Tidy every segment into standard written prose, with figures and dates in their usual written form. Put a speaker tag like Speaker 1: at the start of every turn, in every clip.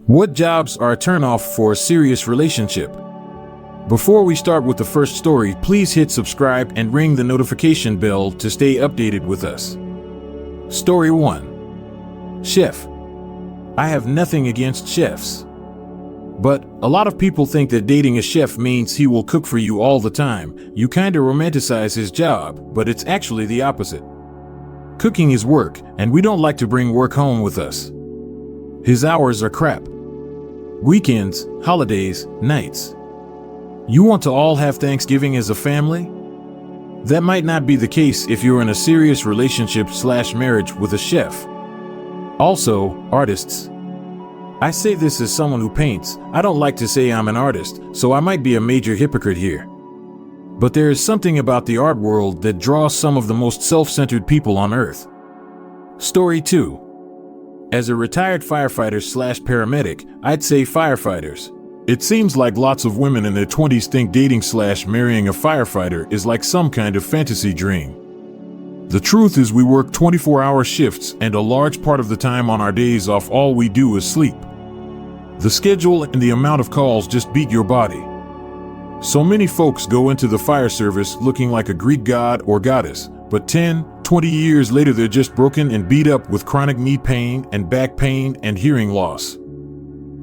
Speaker 1: What jobs are a turnoff for a serious relationship? Before we start with the first story, please hit subscribe and ring the notification bell to stay updated with us. Story 1. Chef. I have nothing against chefs. But a lot of people think that dating a chef means he will cook for you all the time. You kinda romanticize his job, but it's actually the opposite. Cooking is work, and we don't like to bring work home with us. His hours are crap. Weekends, holidays, nights. You want to all have Thanksgiving as a family? That might not be the case if you're in a serious relationship/marriage with a chef. Also, artists. I say this as someone who paints. I don't like to say I'm an artist, so I might be a major hypocrite here. But there is something about the art world that draws some of the most self-centered people on earth. Story 2. As a retired firefighter/paramedic, I'd say firefighters. It seems like lots of women in their 20s think dating/marrying a firefighter is like some kind of fantasy dream. The truth is we work 24-hour shifts, and a large part of the time on our days off all we do is sleep. The schedule and the amount of calls just beat your body. So many folks go into the fire service looking like a Greek god or goddess, but 10, 20 years later they're just broken and beat up with chronic knee pain and back pain and hearing loss.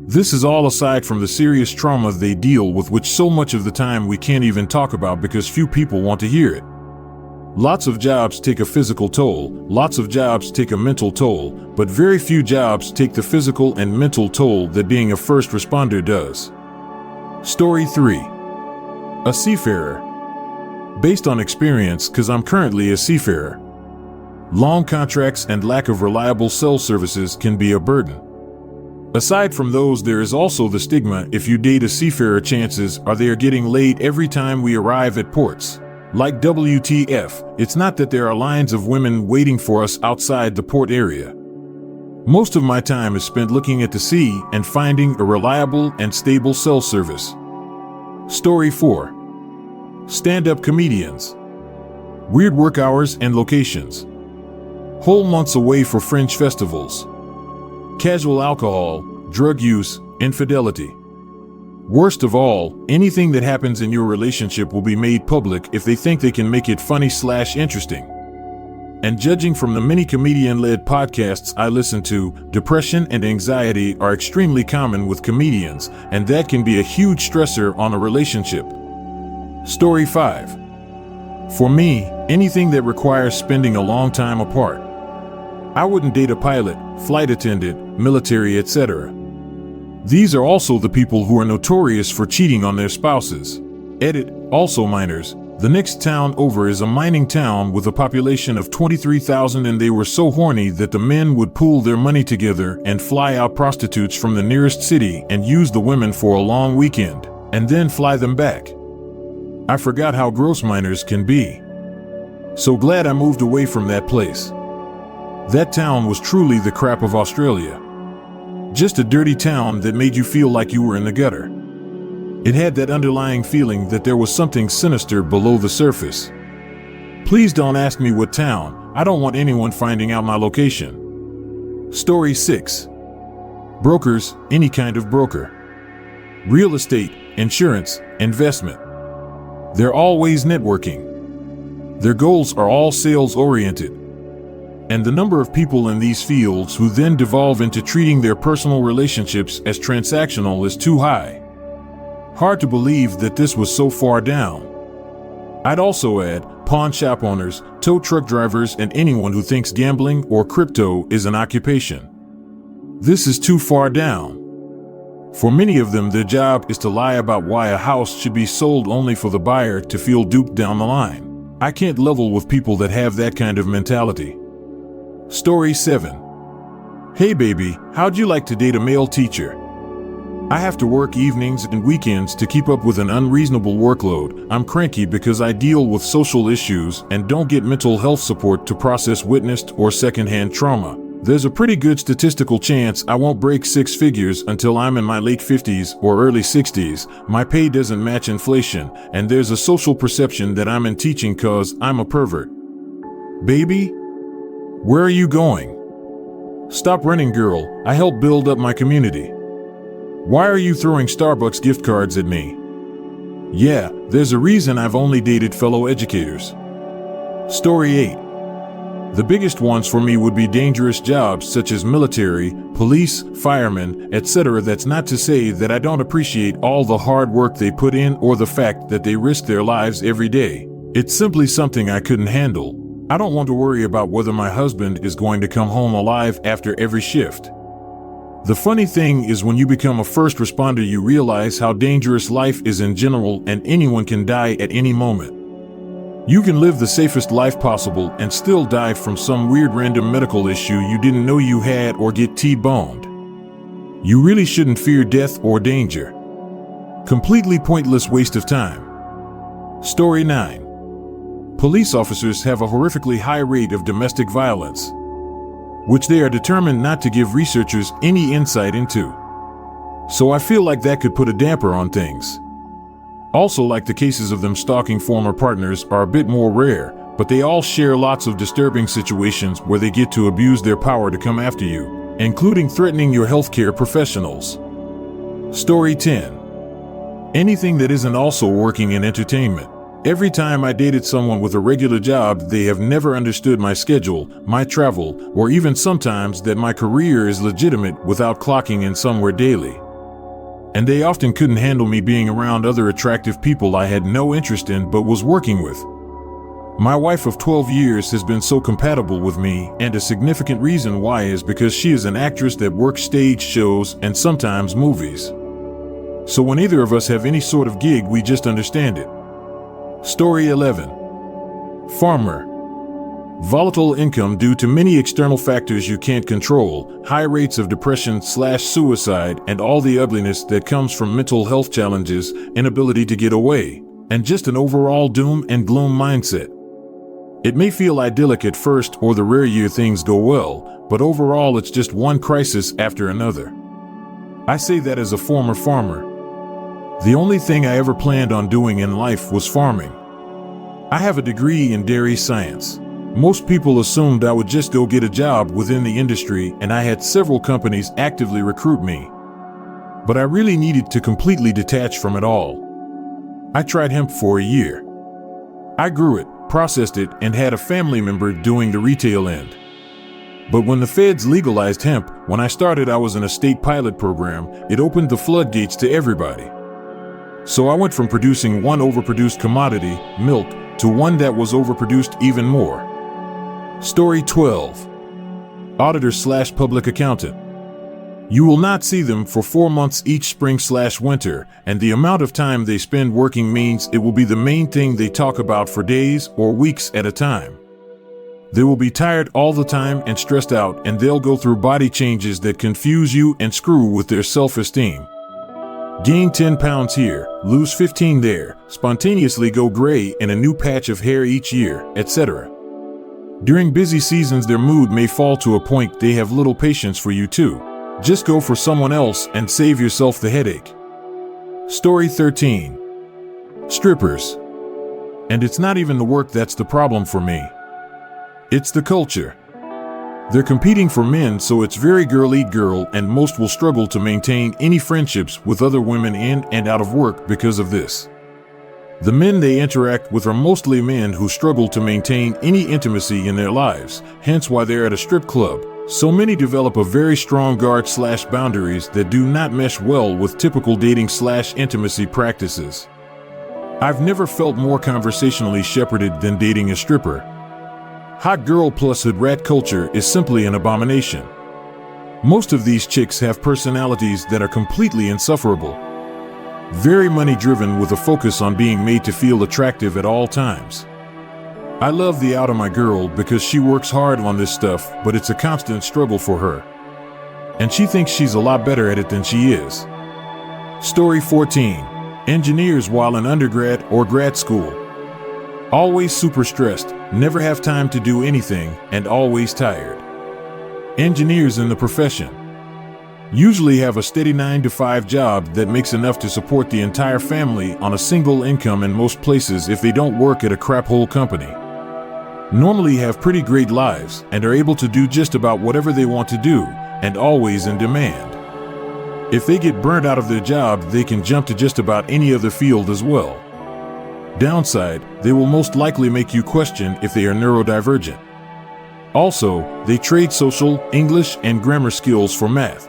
Speaker 1: This is all aside from the serious trauma they deal with, which so much of the time we can't even talk about because few people want to hear it. Lots of jobs take a physical toll, lots of jobs take a mental toll, but very few jobs take the physical and mental toll that being a first responder does. Story 3. A seafarer. Based on experience, because I'm currently a seafarer. Long contracts and lack of reliable cell services can be a burden. Aside from those, there is also the stigma if you date a seafarer, chances are they are getting laid every time we arrive at ports. Like WTF, it's not that there are lines of women waiting for us outside the port area. Most of my time is spent looking at the sea and finding a reliable and stable cell service. Story 4. Stand-up comedians. Weird work hours and locations. Whole months away for fringe festivals. Casual alcohol, drug use, infidelity. Worst of all, anything that happens in your relationship will be made public if they think they can make it funny/interesting. And judging from the many comedian-led podcasts I listen to, depression and anxiety are extremely common with comedians, and that can be a huge stressor on a relationship. Story 5. For me, anything that requires spending a long time apart. I wouldn't date a pilot, flight attendant, military, etc. These are also the people who are notorious for cheating on their spouses. Edit, also miners. The next town over is a mining town with a population of 23,000, and they were so horny that the men would pool their money together and fly out prostitutes from the nearest city and use the women for a long weekend, and then fly them back. I forgot how gross miners can be. So glad I moved away from that place. That town was truly the crap of Australia. Just a dirty town that made you feel like you were in the gutter. It had that underlying feeling that there was something sinister below the surface. Please don't ask me what town. I don't want anyone finding out my location. Story 6. Brokers, any kind of broker. Real estate, insurance, investment. They're always networking. Their goals are all sales-oriented. And the number of people in these fields who then devolve into treating their personal relationships as transactional is too high. Hard to believe that this was so far down. I'd also add pawn shop owners, tow truck drivers, and anyone who thinks gambling or crypto is an occupation. This is too far down. For many of them, their job is to lie about why a house should be sold only for the buyer to feel duped down the line. I can't level with people that have that kind of mentality. Story 7. Hey baby, how'd you like to date a male teacher? I have to work evenings and weekends to keep up with an unreasonable workload. I'm cranky because I deal with social issues and don't get mental health support to process witnessed or secondhand trauma. There's a pretty good statistical chance I won't break six figures until I'm in my late 50s or early 60s. My pay doesn't match inflation, and there's a social perception that I'm in teaching 'cause I'm a pervert. Baby? Where are you going? Stop running, girl. I help build up my community. Why are you throwing Starbucks gift cards at me? Yeah, there's a reason I've only dated fellow educators. Story 8. The biggest ones for me would be dangerous jobs such as military, police, firemen, etc. That's not to say that I don't appreciate all the hard work they put in or the fact that they risk their lives every day. It's simply something I couldn't handle. I don't want to worry about whether my husband is going to come home alive after every shift. The funny thing is, when you become a first responder, you realize how dangerous life is in general, and anyone can die at any moment. You can live the safest life possible and still die from some weird random medical issue you didn't know you had or get T-boned. You really shouldn't fear death or danger. Completely pointless waste of time. Story 9. Police officers have a horrifically high rate of domestic violence, which they are determined not to give researchers any insight into. So I feel like that could put a damper on things. Also, like the cases of them stalking former partners are a bit more rare, but they all share lots of disturbing situations where they get to abuse their power to come after you, including threatening your healthcare professionals. Story 10. Anything that isn't also working in entertainment. Every time I dated someone with a regular job, they have never understood my schedule, my travel, or even sometimes that my career is legitimate without clocking in somewhere daily. And they often couldn't handle me being around other attractive people I had no interest in but was working with. My wife of 12 years has been so compatible with me, and a significant reason why is because she is an actress that works stage shows and sometimes movies. So when either of us have any sort of gig, we just understand it. Story 11. Farmer. Volatile income due to many external factors you can't control, high rates of depression/suicide, and all the ugliness that comes from mental health challenges, inability to get away, and just an overall doom and gloom mindset. It may feel idyllic at first or the rare year things go well, but overall it's just one crisis after another. I say that as a former farmer. The only thing I ever planned on doing in life was farming. I have a degree in dairy science. Most people assumed I would just go get a job within the industry, and I had several companies actively recruit me. But I really needed to completely detach from it all. I tried hemp for a year. I grew it, processed it, and had a family member doing the retail end. But when the feds legalized hemp, when I started, I was in a state pilot program. It opened the floodgates to everybody. So I went from producing one overproduced commodity, milk, to one that was overproduced even more. Story 12. Auditor/public accountant. You will not see them for 4 months each spring/winter, and the amount of time they spend working means it will be the main thing they talk about for days or weeks at a time. They will be tired all the time and stressed out, and they'll go through body changes that confuse you and screw with their self-esteem. Gain 10 pounds here, lose 15 there, spontaneously go gray and a new patch of hair each year, etc. During busy seasons, their mood may fall to a point they have little patience for you too. Just go for someone else and save yourself the headache. Story 13. Strippers. And it's not even the work that's the problem for me. It's the culture. They're competing for men, so it's very girl eat girl, and most will struggle to maintain any friendships with other women in and out of work because of this. The men they interact with are mostly men who struggle to maintain any intimacy in their lives, hence why they're at a strip club. So many develop a very strong guard/boundaries that do not mesh well with typical dating/intimacy practices. I've never felt more conversationally shepherded than dating a stripper. Hot girl plus hood rat culture is simply an abomination. Most of these chicks have personalities that are completely insufferable. Very money driven with a focus on being made to feel attractive at all times. I love the out of my girl because she works hard on this stuff, but it's a constant struggle for her. And she thinks she's a lot better at it than she is. Story 14. Engineers while in undergrad or grad school. Always super stressed, never have time to do anything, and always tired. Engineers in the profession usually have a steady 9-to-5 job that makes enough to support the entire family on a single income in most places if they don't work at a crap-hole company. Normally have pretty great lives and are able to do just about whatever they want to do, and always in demand. If they get burnt out of their job, they can jump to just about any other field as well. Downside, they will most likely make you question if they are neurodivergent. Also, they trade social, English, and grammar skills for math.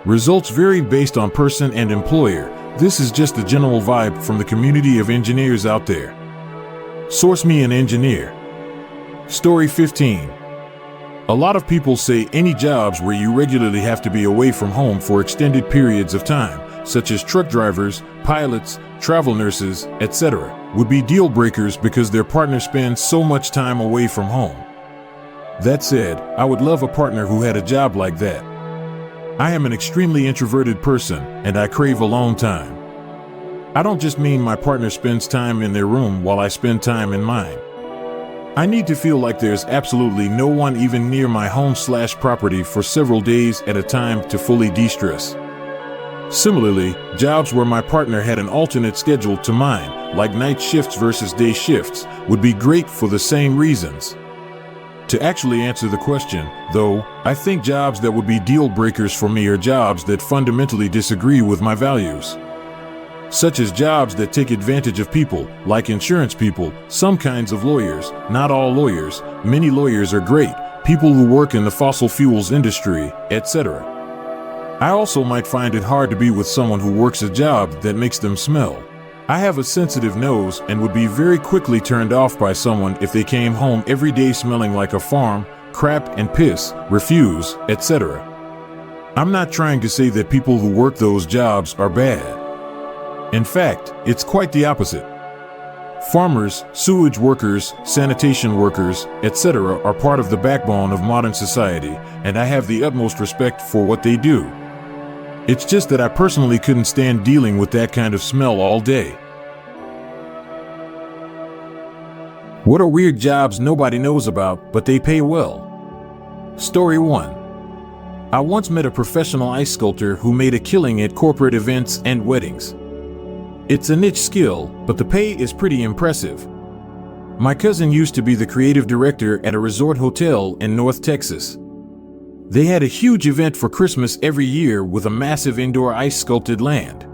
Speaker 1: Results vary based on person and employer. This is just the general vibe from the community of engineers out there. Source me an engineer. Story 15. A lot of people say any jobs where you regularly have to be away from home for extended periods of time, such as truck drivers, pilots, travel nurses, etc., would be deal breakers because their partner spends so much time away from home. That said, I would love a partner who had a job like that. I am an extremely introverted person, and I crave alone time. I don't just mean my partner spends time in their room while I spend time in mine. I need to feel like there's absolutely no one even near my home/property for several days at a time to fully de-stress. Similarly, jobs where my partner had an alternate schedule to mine, like night shifts versus day shifts, would be great for the same reasons. To actually answer the question, though, I think jobs that would be deal breakers for me are jobs that fundamentally disagree with my values. Such as jobs that take advantage of people, like insurance people, some kinds of lawyers, not all lawyers, many lawyers are great, people who work in the fossil fuels industry, etc. I also might find it hard to be with someone who works a job that makes them smell. I have a sensitive nose and would be very quickly turned off by someone if they came home every day smelling like a farm, crap and piss, refuse, etc. I'm not trying to say that people who work those jobs are bad. In fact, it's quite the opposite. Farmers, sewage workers, sanitation workers, etc. are part of the backbone of modern society, and I have the utmost respect for what they do. It's just that I personally couldn't stand dealing with that kind of smell all day. What are weird jobs nobody knows about, but they pay well? Story 1. I once met a professional ice sculptor who made a killing at corporate events and weddings. It's a niche skill, but the pay is pretty impressive. My cousin used to be the creative director at a resort hotel in North Texas. They had a huge event for Christmas every year with a massive indoor ice sculpted land.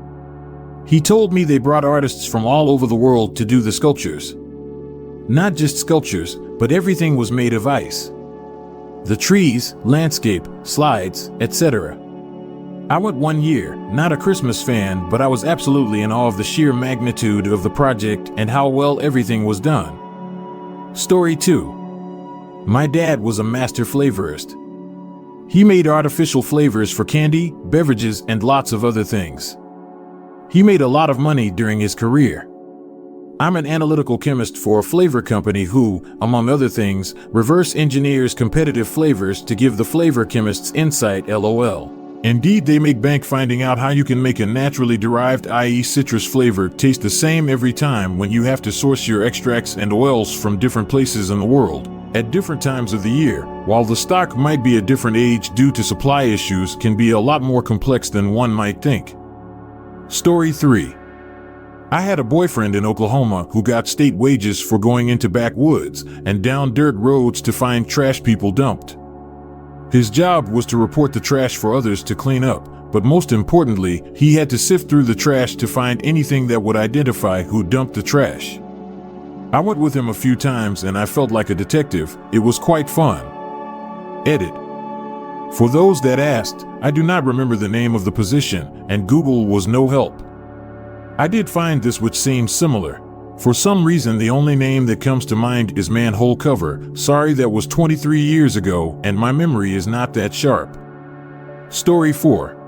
Speaker 1: He told me they brought artists from all over the world to do the sculptures. Not just sculptures, but everything was made of ice. The trees, landscape, slides, etc. I went one year, not a Christmas fan, but I was absolutely in awe of the sheer magnitude of the project and how well everything was done. Story 2. My dad was a master flavorist. He made artificial flavors for candy, beverages, and lots of other things. He made a lot of money during his career. I'm an analytical chemist for a flavor company who, among other things, reverse engineers competitive flavors to give the flavor chemists insight, LOL. Indeed, they make bank finding out how you can make a naturally derived, i.e. citrus flavor, taste the same every time when you have to source your extracts and oils from different places in the world, at different times of the year, while the stock might be a different age due to supply issues, can be a lot more complex than one might think. Story 3. I had a boyfriend in Oklahoma who got state wages for going into backwoods and down dirt roads to find trash people dumped. His job was to report the trash for others to clean up, but most importantly, he had to sift through the trash to find anything that would identify who dumped the trash. I went with him a few times and I felt like a detective. It was quite fun. Edit. For those that asked, I do not remember the name of the position, and Google was no help. I did find this which seems similar. For some reason, the only name that comes to mind is manhole cover. Sorry, that was 23 years ago, and my memory is not that sharp. Story 4.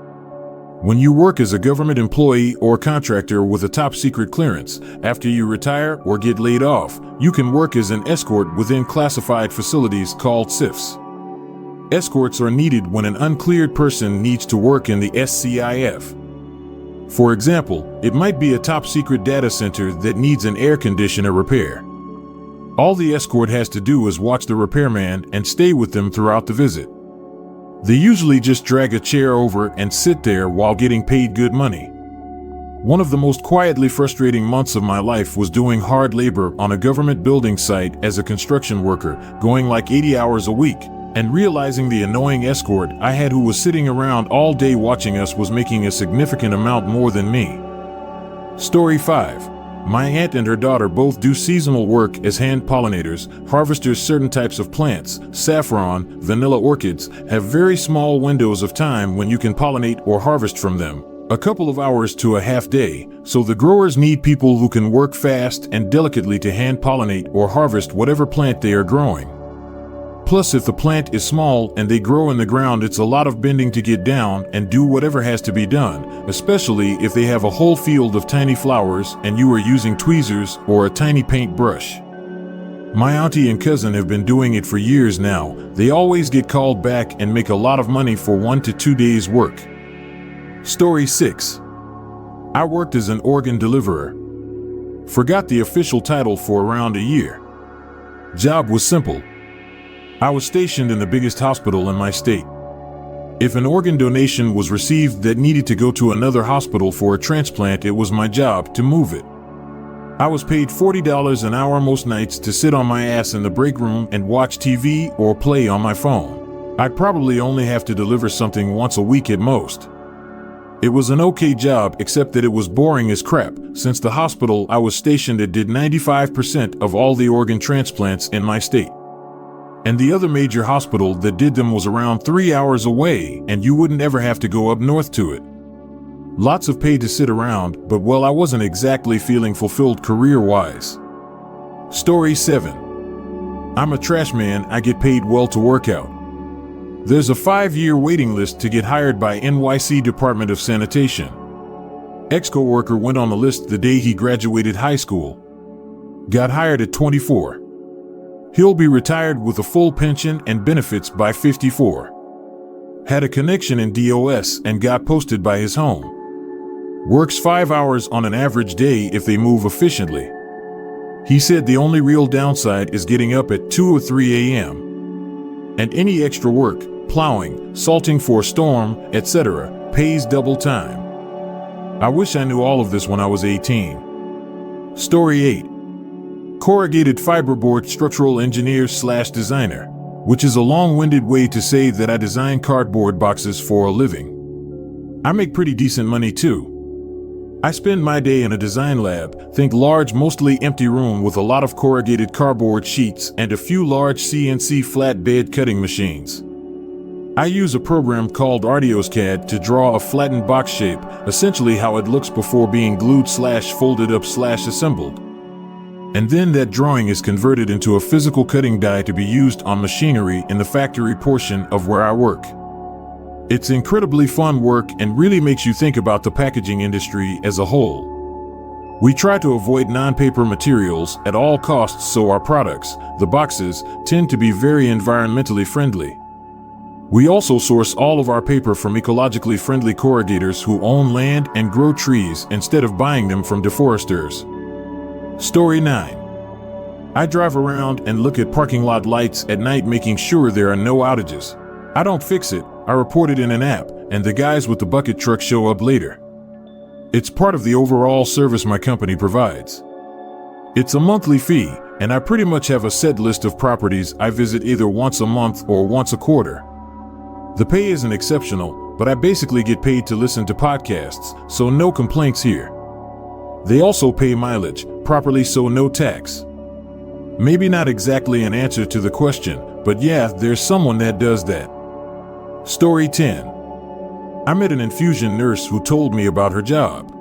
Speaker 1: When you work as a government employee or contractor with a top secret clearance, after you retire or get laid off, you can work as an escort within classified facilities called SIFs. Escorts are needed when an uncleared person needs to work in the SCIF. For example, it might be a top secret data center that needs an air conditioner repair. All the escort has to do is watch the repairman and stay with them throughout the visit. They usually just drag a chair over and sit there while getting paid good money. One of the most quietly frustrating months of my life was doing hard labor on a government building site as a construction worker, going like 80 hours a week, And realizing the annoying escort I had who was sitting around all day watching us was making a significant amount more than me. Story 5. My aunt and her daughter both do seasonal work as hand pollinators, harvesters. Certain types of plants, saffron, vanilla orchids, have very small windows of time when you can pollinate or harvest from them, a couple of hours to a half day, so the growers need people who can work fast and delicately to hand pollinate or harvest whatever plant they are growing. Plus, if the plant is small and they grow in the ground, it's a lot of bending to get down and do whatever has to be done, especially if they have a whole field of tiny flowers and you are using tweezers or a tiny paintbrush. My auntie and cousin have been doing it for years now. They always get called back and make a lot of money for 1 to 2 days' work. Story 6. I worked as an organ deliverer. Forgot the official title for around a year. Job was simple. I was stationed in the biggest hospital in my state. If an organ donation was received that needed to go to another hospital for a transplant, it was my job to move it. I was paid $40 an hour most nights to sit on my ass in the break room and watch TV or play on my phone. I'd probably only have to deliver something once a week at most. It was an okay job, except that it was boring as crap, since the hospital I was stationed at did 95% of all the organ transplants in my state. And the other major hospital that did them was around 3 hours away, and you wouldn't ever have to go up north to it. Lots of pay to sit around, but well, I wasn't exactly feeling fulfilled career-wise. Story 7. I'm a trash man. I get paid well to work out. There's a 5-year waiting list to get hired by NYC Department of Sanitation. Ex-coworker went on the list the day he graduated high school. Got hired at 24. He'll be retired with a full pension and benefits by 54. Had a connection in DOS and got posted by his home. Works 5 hours on an average day if they move efficiently. He said the only real downside is getting up at 2 or 3 a.m. And any extra work, plowing, salting for a storm, etc., pays double time. I wish I knew all of this when I was 18. Story 8. Corrugated fiberboard structural engineer/designer, which is a long-winded way to say that I design cardboard boxes for a living. I make pretty decent money too. I spend my day in a design lab, think large, mostly empty room with a lot of corrugated cardboard sheets and a few large CNC flatbed cutting machines. I use a program called ArtiosCAD to draw a flattened box shape, essentially how it looks before being glued/folded up/assembled. And then that drawing is converted into a physical cutting die to be used on machinery in the factory portion of where I work. It's incredibly fun work and really makes you think about the packaging industry as a whole. We try to avoid non-paper materials at all costs, so our products, the boxes, tend to be very environmentally friendly. We also source all of our paper from ecologically friendly corrugators who own land and grow trees instead of buying them from deforesters. Story 9. I drive around and look at parking lot lights at night, making sure there are no outages. I don't fix it, I report it in an app, and the guys with the bucket truck show up later. It's part of the overall service my company provides. It's a monthly fee, and I pretty much have a set list of properties I visit either once a month or once a quarter. The pay isn't exceptional, but I basically get paid to listen to podcasts, so no complaints here. They also pay mileage, properly, so no tax. Maybe not exactly an answer to the question, but yeah, there's someone that does that. Story 10. I met an infusion nurse who told me about her job.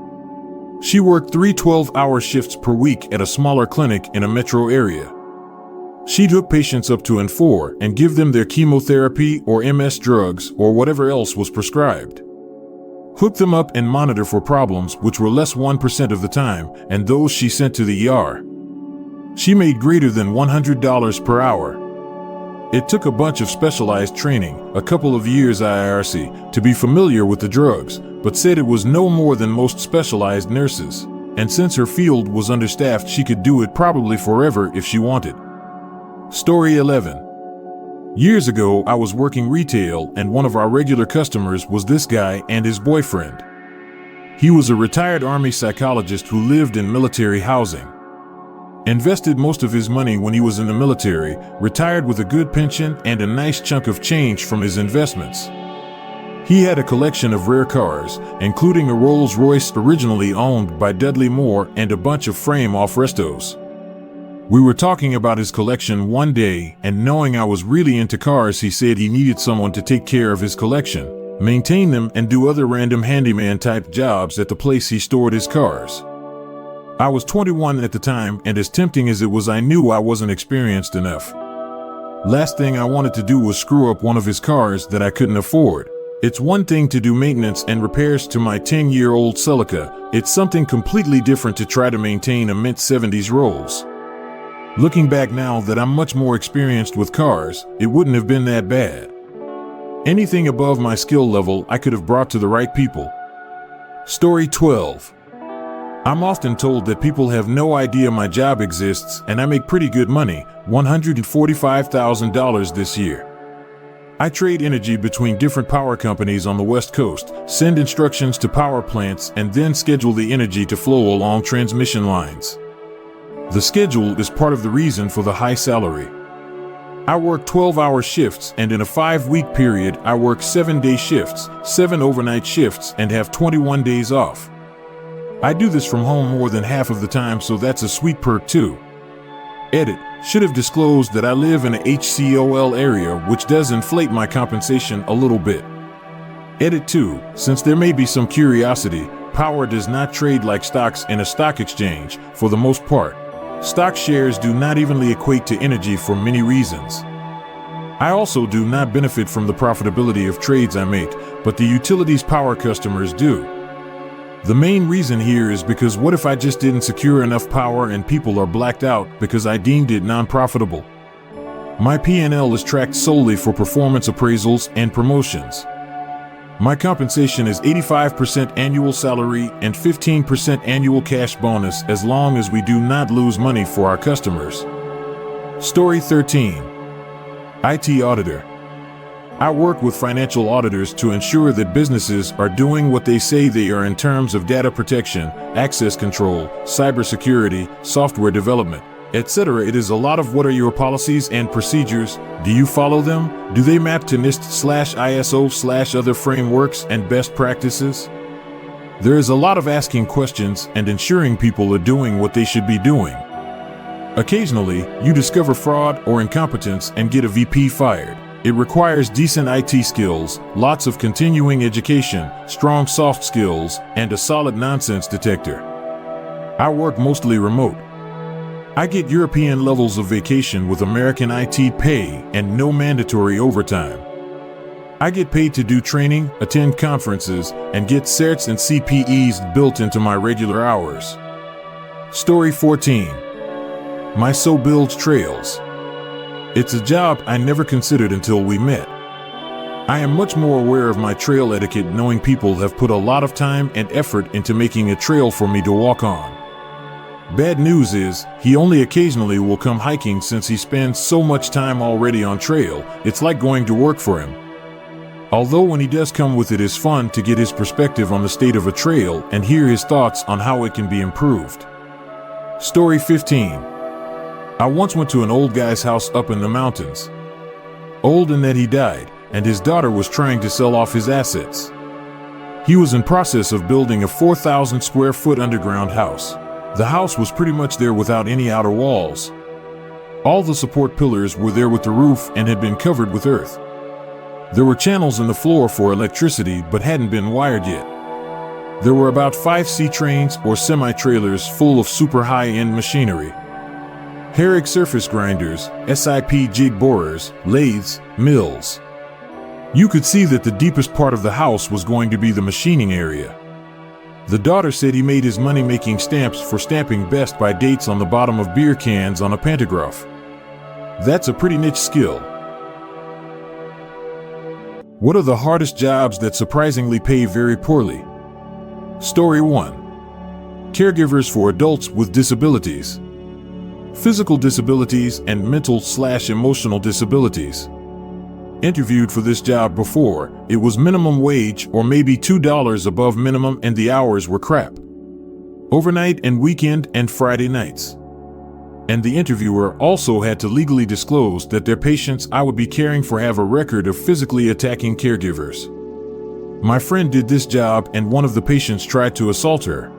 Speaker 1: She worked 3 12-hour shifts per week at a smaller clinic in a metro area. She'd hook patients up to N4 and give them their chemotherapy or MS drugs or whatever else was prescribed. Hook them up and monitor for problems, which were less 1% of the time, and those she sent to the ER. She made greater than $100 per hour. It took a bunch of specialized training, a couple of years IRC, to be familiar with the drugs, but said it was no more than most specialized nurses. And since her field was understaffed, she could do it probably forever if she wanted. Story 11. Years ago, I was working retail, and one of our regular customers was this guy and his boyfriend. He was a retired Army psychologist who lived in military housing. Invested most of his money when he was in the military, retired with a good pension and a nice chunk of change from his investments. He had a collection of rare cars, including a Rolls-Royce originally owned by Dudley Moore and a bunch of frame-off restos. We were talking about his collection one day, and knowing I was really into cars, he said he needed someone to take care of his collection, maintain them, and do other random handyman-type jobs at the place he stored his cars. I was 21 at the time, and as tempting as it was, I knew I wasn't experienced enough. Last thing I wanted to do was screw up one of his cars that I couldn't afford. It's one thing to do maintenance and repairs to my 10-year-old Celica. It's something completely different to try to maintain a mint 70s Rolls. Looking back now that I'm much more experienced with cars, it wouldn't have been that bad. Anything above my skill level I could have brought to the right people. Story 12. I'm often told that people have no idea my job exists, and I make pretty good money, $145,000 this year. I trade energy between different power companies on the West Coast, send instructions to power plants, and then schedule the energy to flow along transmission lines. The schedule is part of the reason for the high salary. I work 12-hour shifts, and in a 5-week period, I work 7-day shifts, 7 overnight shifts, and have 21 days off. I do this from home more than half of the time, so that's a sweet perk too. Edit. Should have disclosed that I live in a HCOL area, which does inflate my compensation a little bit. Edit 2. Since there may be some curiosity, power does not trade like stocks in a stock exchange, for the most part. Stock shares do not evenly equate to energy for many reasons. I also do not benefit from the profitability of trades I make, but the utilities power customers do. The main reason here is because what if I just didn't secure enough power and people are blacked out because I deemed it non-profitable? My P&L is tracked solely for performance appraisals and promotions. My compensation is 85% annual salary and 15% annual cash bonus as long as we do not lose money for our customers. Story 13. IT auditor. I work with financial auditors to ensure that businesses are doing what they say they are in terms of data protection, access control, cybersecurity, software development, etc. It is a lot of what are your policies and procedures? Do you follow them? Do they map to NIST/ISO/other frameworks and best practices? There is a lot of asking questions and ensuring people are doing what they should be doing. Occasionally, you discover fraud or incompetence and get a VP fired. It requires decent IT skills, lots of continuing education, strong soft skills, and a solid nonsense detector. I work mostly remote. I get European levels of vacation with American IT pay and no mandatory overtime. I get paid to do training, attend conferences, and get certs and CPEs built into my regular hours. Story 14. My So builds trails. It's a job I never considered until we met. I am much more aware of my trail etiquette, knowing people have put a lot of time and effort into making a trail for me to walk on. Bad news is, he only occasionally will come hiking since he spends so much time already on trail, it's like going to work for him. Although when he does come with, it is fun to get his perspective on the state of a trail and hear his thoughts on how it can be improved. Story 15. I once went to an old guy's house up in the mountains. Old in that he died, and his daughter was trying to sell off his assets. He was in process of building a 4,000 square foot underground house. The house was pretty much there without any outer walls. All the support pillars were there with the roof and had been covered with earth. There were channels in the floor for electricity but hadn't been wired yet. There were about 5 C-trains or semi-trailers full of super high-end machinery. Herrig surface grinders, SIP jig borers, lathes, mills. You could see that the deepest part of the house was going to be the machining area. The daughter said he made his money making stamps for stamping best by dates on the bottom of beer cans on a pantograph. That's a pretty niche skill. What are the hardest jobs that surprisingly pay very poorly? Story 1. Caregivers for adults with disabilities. Physical disabilities and mental/emotional disabilities. Interviewed for this job before, it was minimum wage or maybe $2 above minimum and the hours were crap. Overnight and weekend and Friday nights. And the interviewer also had to legally disclose that their patients I would be caring for have a record of physically attacking caregivers. My friend did this job and one of the patients tried to assault her.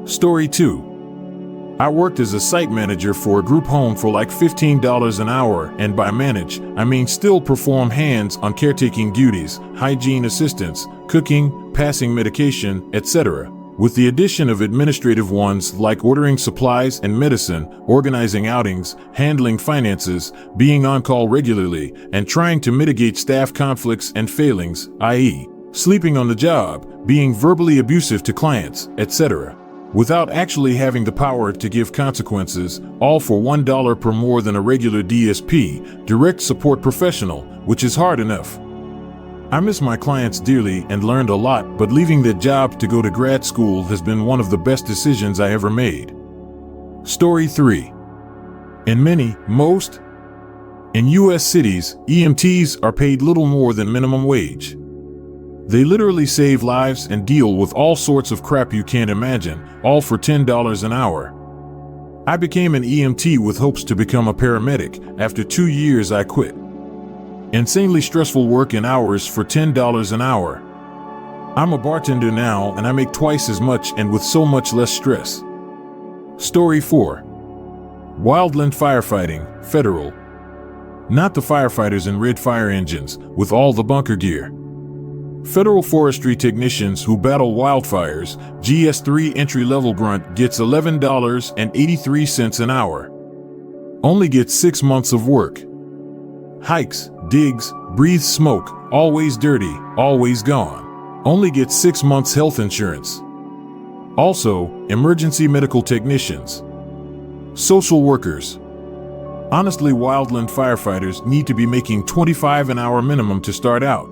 Speaker 1: Story 2. I worked as a site manager for a group home for like $15 an hour, and by manage, I mean still perform hands-on caretaking duties, hygiene assistance, cooking, passing medication, etc., with the addition of administrative ones like ordering supplies and medicine, organizing outings, handling finances, being on call regularly, and trying to mitigate staff conflicts and failings, i.e., sleeping on the job, being verbally abusive to clients, etc., without actually having the power to give consequences, all for $1 per more than a regular DSP, direct support professional, which is hard enough. I miss my clients dearly and learned a lot, but leaving that job to go to grad school has been one of the best decisions I ever made. Story 3. In most U.S. cities, EMTs are paid little more than minimum wage. They literally save lives and deal with all sorts of crap you can't imagine, all for $10 an hour. I became an EMT with hopes to become a paramedic. After 2 years, I quit. Insanely stressful work in hours for $10 an hour. I'm a bartender now and I make twice as much and with so much less stress. Story 4. Wildland firefighting, federal. Not the firefighters in red fire engines, with all the bunker gear. Federal forestry technicians who battle wildfires, GS3 entry-level grunt gets $11.83 an hour. Only gets 6 months of work. Hikes, digs, breathes smoke, always dirty, always gone. Only gets 6 months health insurance. Also, emergency medical technicians. Social workers. Honestly, wildland firefighters need to be making $25 an hour minimum to start out.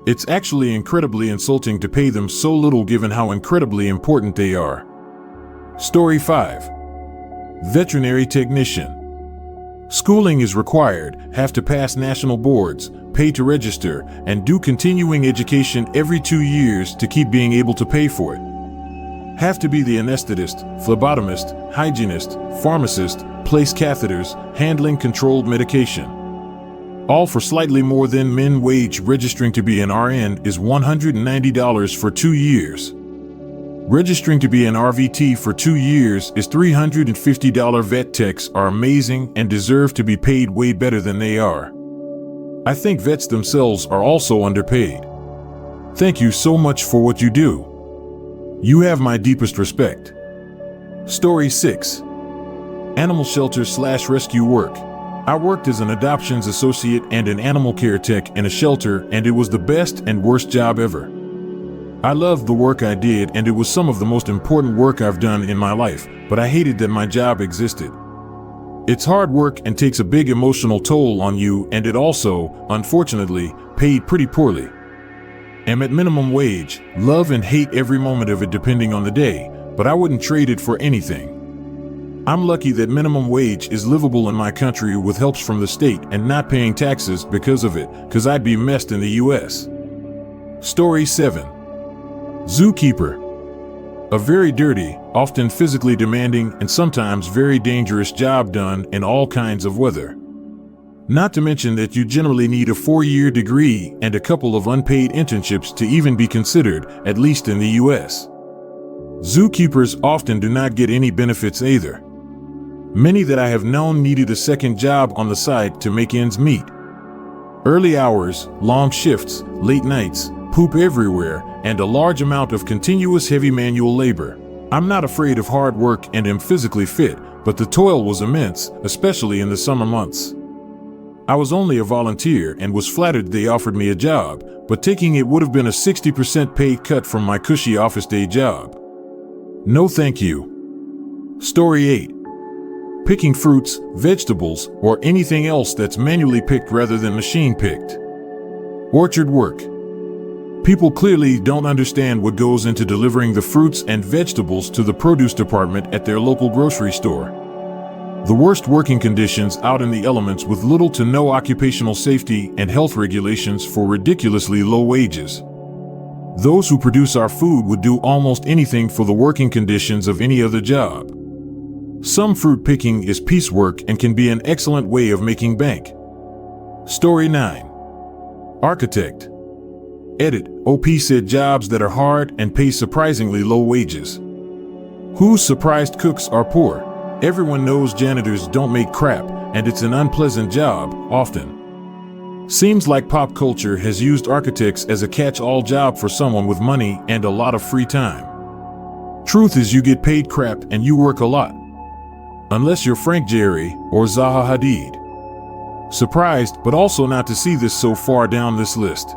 Speaker 1: It's actually incredibly insulting to pay them so little given how incredibly important they are. Story 5. Veterinary technician. Schooling is required, have to pass national boards, pay to register, and do continuing education every 2 years to keep being able to pay for it. Have to be the anesthetist, phlebotomist, hygienist, pharmacist, place catheters, handling controlled medication. All for slightly more than min wage. Registering to be an RN is $190 for 2 years. Registering to be an RVT for 2 years is $350. Vet techs are amazing and deserve to be paid way better than they are. I think vets themselves are also underpaid. Thank you so much for what you do. You have my deepest respect. Story 6. Animal shelter/rescue work. I worked as an adoptions associate and an animal care tech in a shelter, and it was the best and worst job ever. I loved the work I did, and it was some of the most important work I've done in my life, but I hated that my job existed. It's hard work and takes a big emotional toll on you, and it also, unfortunately, paid pretty poorly. Am at minimum wage, love and hate every moment of it depending on the day, but I wouldn't trade it for anything. I'm lucky that minimum wage is livable in my country with helps from the state and not paying taxes because of it, cause I'd be messed in the US. Story 7. Zookeeper. A very dirty, often physically demanding, and sometimes very dangerous job done in all kinds of weather. Not to mention that you generally need a 4-year degree and a couple of unpaid internships to even be considered, at least in the US. Zookeepers often do not get any benefits either. Many that I have known needed a second job on the side to make ends meet. Early hours, long shifts, late nights, poop everywhere, and a large amount of continuous heavy manual labor. I'm not afraid of hard work and am physically fit, but the toil was immense, especially in the summer months. I was only a volunteer and was flattered they offered me a job, but taking it would have been a 60% pay cut from my cushy office day job. No thank you. Story 8. Picking fruits, vegetables, or anything else that's manually picked rather than machine picked. Orchard work. People clearly don't understand what goes into delivering the fruits and vegetables to the produce department at their local grocery store. The worst working conditions out in the elements with little to no occupational safety and health regulations for ridiculously low wages. Those who produce our food would do almost anything for the working conditions of any other job. Some fruit picking is piecework and can be an excellent way of making bank. Story 9. Architect. Edit. OP said jobs that are hard and pay surprisingly low wages. Who's surprised cooks are poor? Everyone knows janitors don't make crap, and it's an unpleasant job, often. Seems like pop culture has used architects as a catch-all job for someone with money and a lot of free time. Truth is, you get paid crap and you work a lot. Unless you're Frank Gehry or Zaha Hadid. Surprised, but also not to see this so far down this list.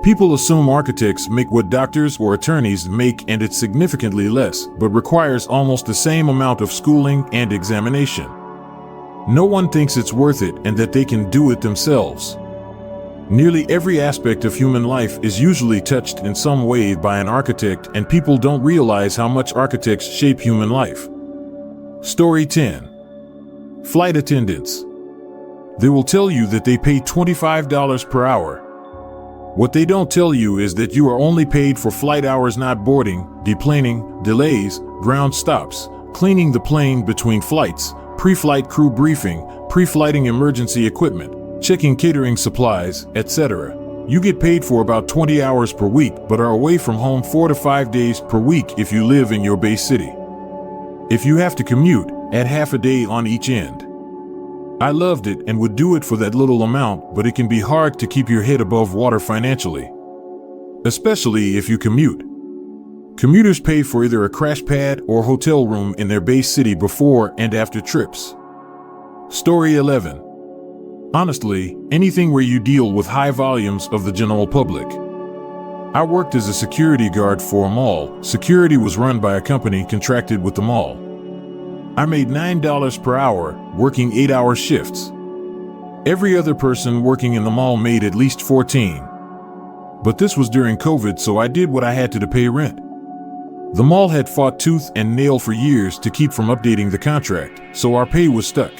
Speaker 1: People assume architects make what doctors or attorneys make, and it's significantly less, but requires almost the same amount of schooling and examination. No one thinks it's worth it and that they can do it themselves. Nearly every aspect of human life is usually touched in some way by an architect, and people don't realize how much architects shape human life. Story 10. Flight attendants. They will tell you that they pay $25 per hour. What they don't tell you is that you are only paid for flight hours, not boarding, deplaning, delays, ground stops, cleaning the plane between flights, pre-flight crew briefing, pre-flighting emergency equipment, checking catering supplies, etc. You get paid for about 20 hours per week, but are away from home 4 to 5 days per week if you live in your base city. If you have to commute, add half a day on each end. I loved it and would do it for that little amount, but it can be hard to keep your head above water financially. Especially if you commute. Commuters pay for either a crash pad or hotel room in their base city before and after trips. Story 11. Honestly, anything where you deal with high volumes of the general public. I worked as a security guard for a mall. Security was run by a company contracted with the mall. I made $9 per hour, working 8-hour shifts. Every other person working in the mall made at least 14. But this was during COVID, so I did what I had to pay rent. The mall had fought tooth and nail for years to keep from updating the contract, so our pay was stuck.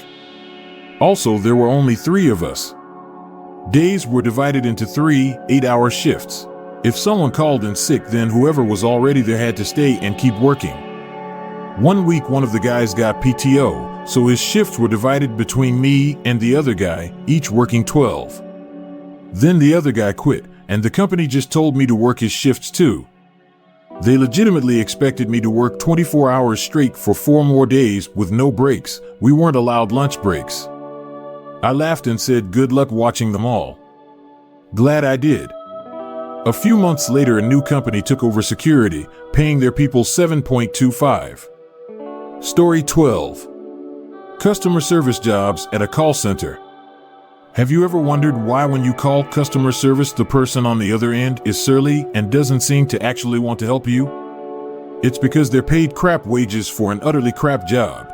Speaker 1: Also, there were only 3 of us. Days were divided into 3 8-hour shifts. If someone called in sick, then whoever was already there had to stay and keep working. One week, one of the guys got PTO, so his shifts were divided between me and the other guy, each working 12. Then the other guy quit, and the company just told me to work his shifts too. They legitimately expected me to work 24 hours straight for 4 more days with no breaks. We weren't allowed lunch breaks. I laughed and said, "Good luck watching them all." Glad I did. A few months later, a new company took over security, paying their people $7.25. Story 12. Customer service jobs at a call center. Have you ever wondered why when you call customer service, the person on the other end is surly and doesn't seem to actually want to help you? It's because they're paid crap wages for an utterly crap job.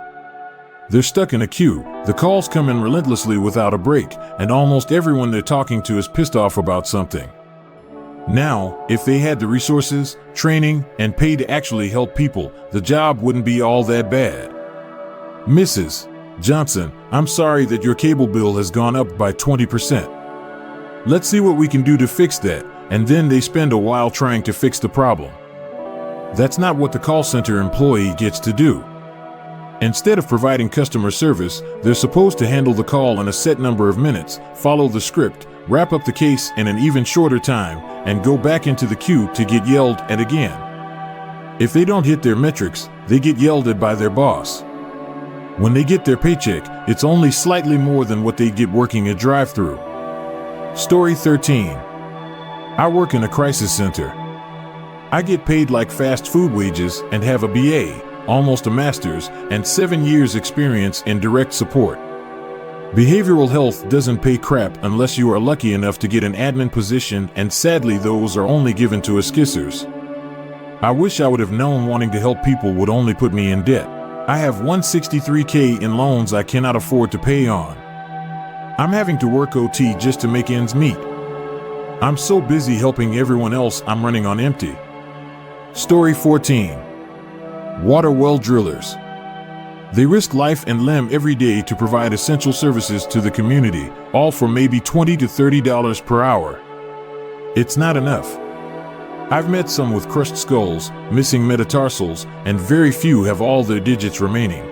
Speaker 1: They're stuck in a queue, the calls come in relentlessly without a break, and almost everyone they're talking to is pissed off about something. Now, if they had the resources, training, and pay to actually help people, the job wouldn't be all that bad. Mrs. Johnson, I'm sorry that your cable bill has gone up by 20%. Let's see what we can do to fix that, and then they spend a while trying to fix the problem. That's not what the call center employee gets to do. Instead of providing customer service, they're supposed to handle the call in a set number of minutes, follow the script, wrap up the case in an even shorter time, and go back into the queue to get yelled at again. If they don't hit their metrics, they get yelled at by their boss. When they get their paycheck, it's only slightly more than what they get working a drive-thru. Story 13. I work in a crisis center. I get paid like fast food wages and have a BA, almost a master's, and 7 years experience in direct support. Behavioral health doesn't pay crap unless you are lucky enough to get an admin position, and sadly those are only given to esquissers. I wish I would have known wanting to help people would only put me in debt. I have $163K in loans I cannot afford to pay on. I'm having to work OT just to make ends meet. I'm so busy helping everyone else I'm running on empty. Story 14. Water well drillers. They risk life and limb every day to provide essential services to the community, all for maybe $20 to $30 per hour. It's not enough. I've met some with crushed skulls, missing metatarsals, and very few have all their digits remaining.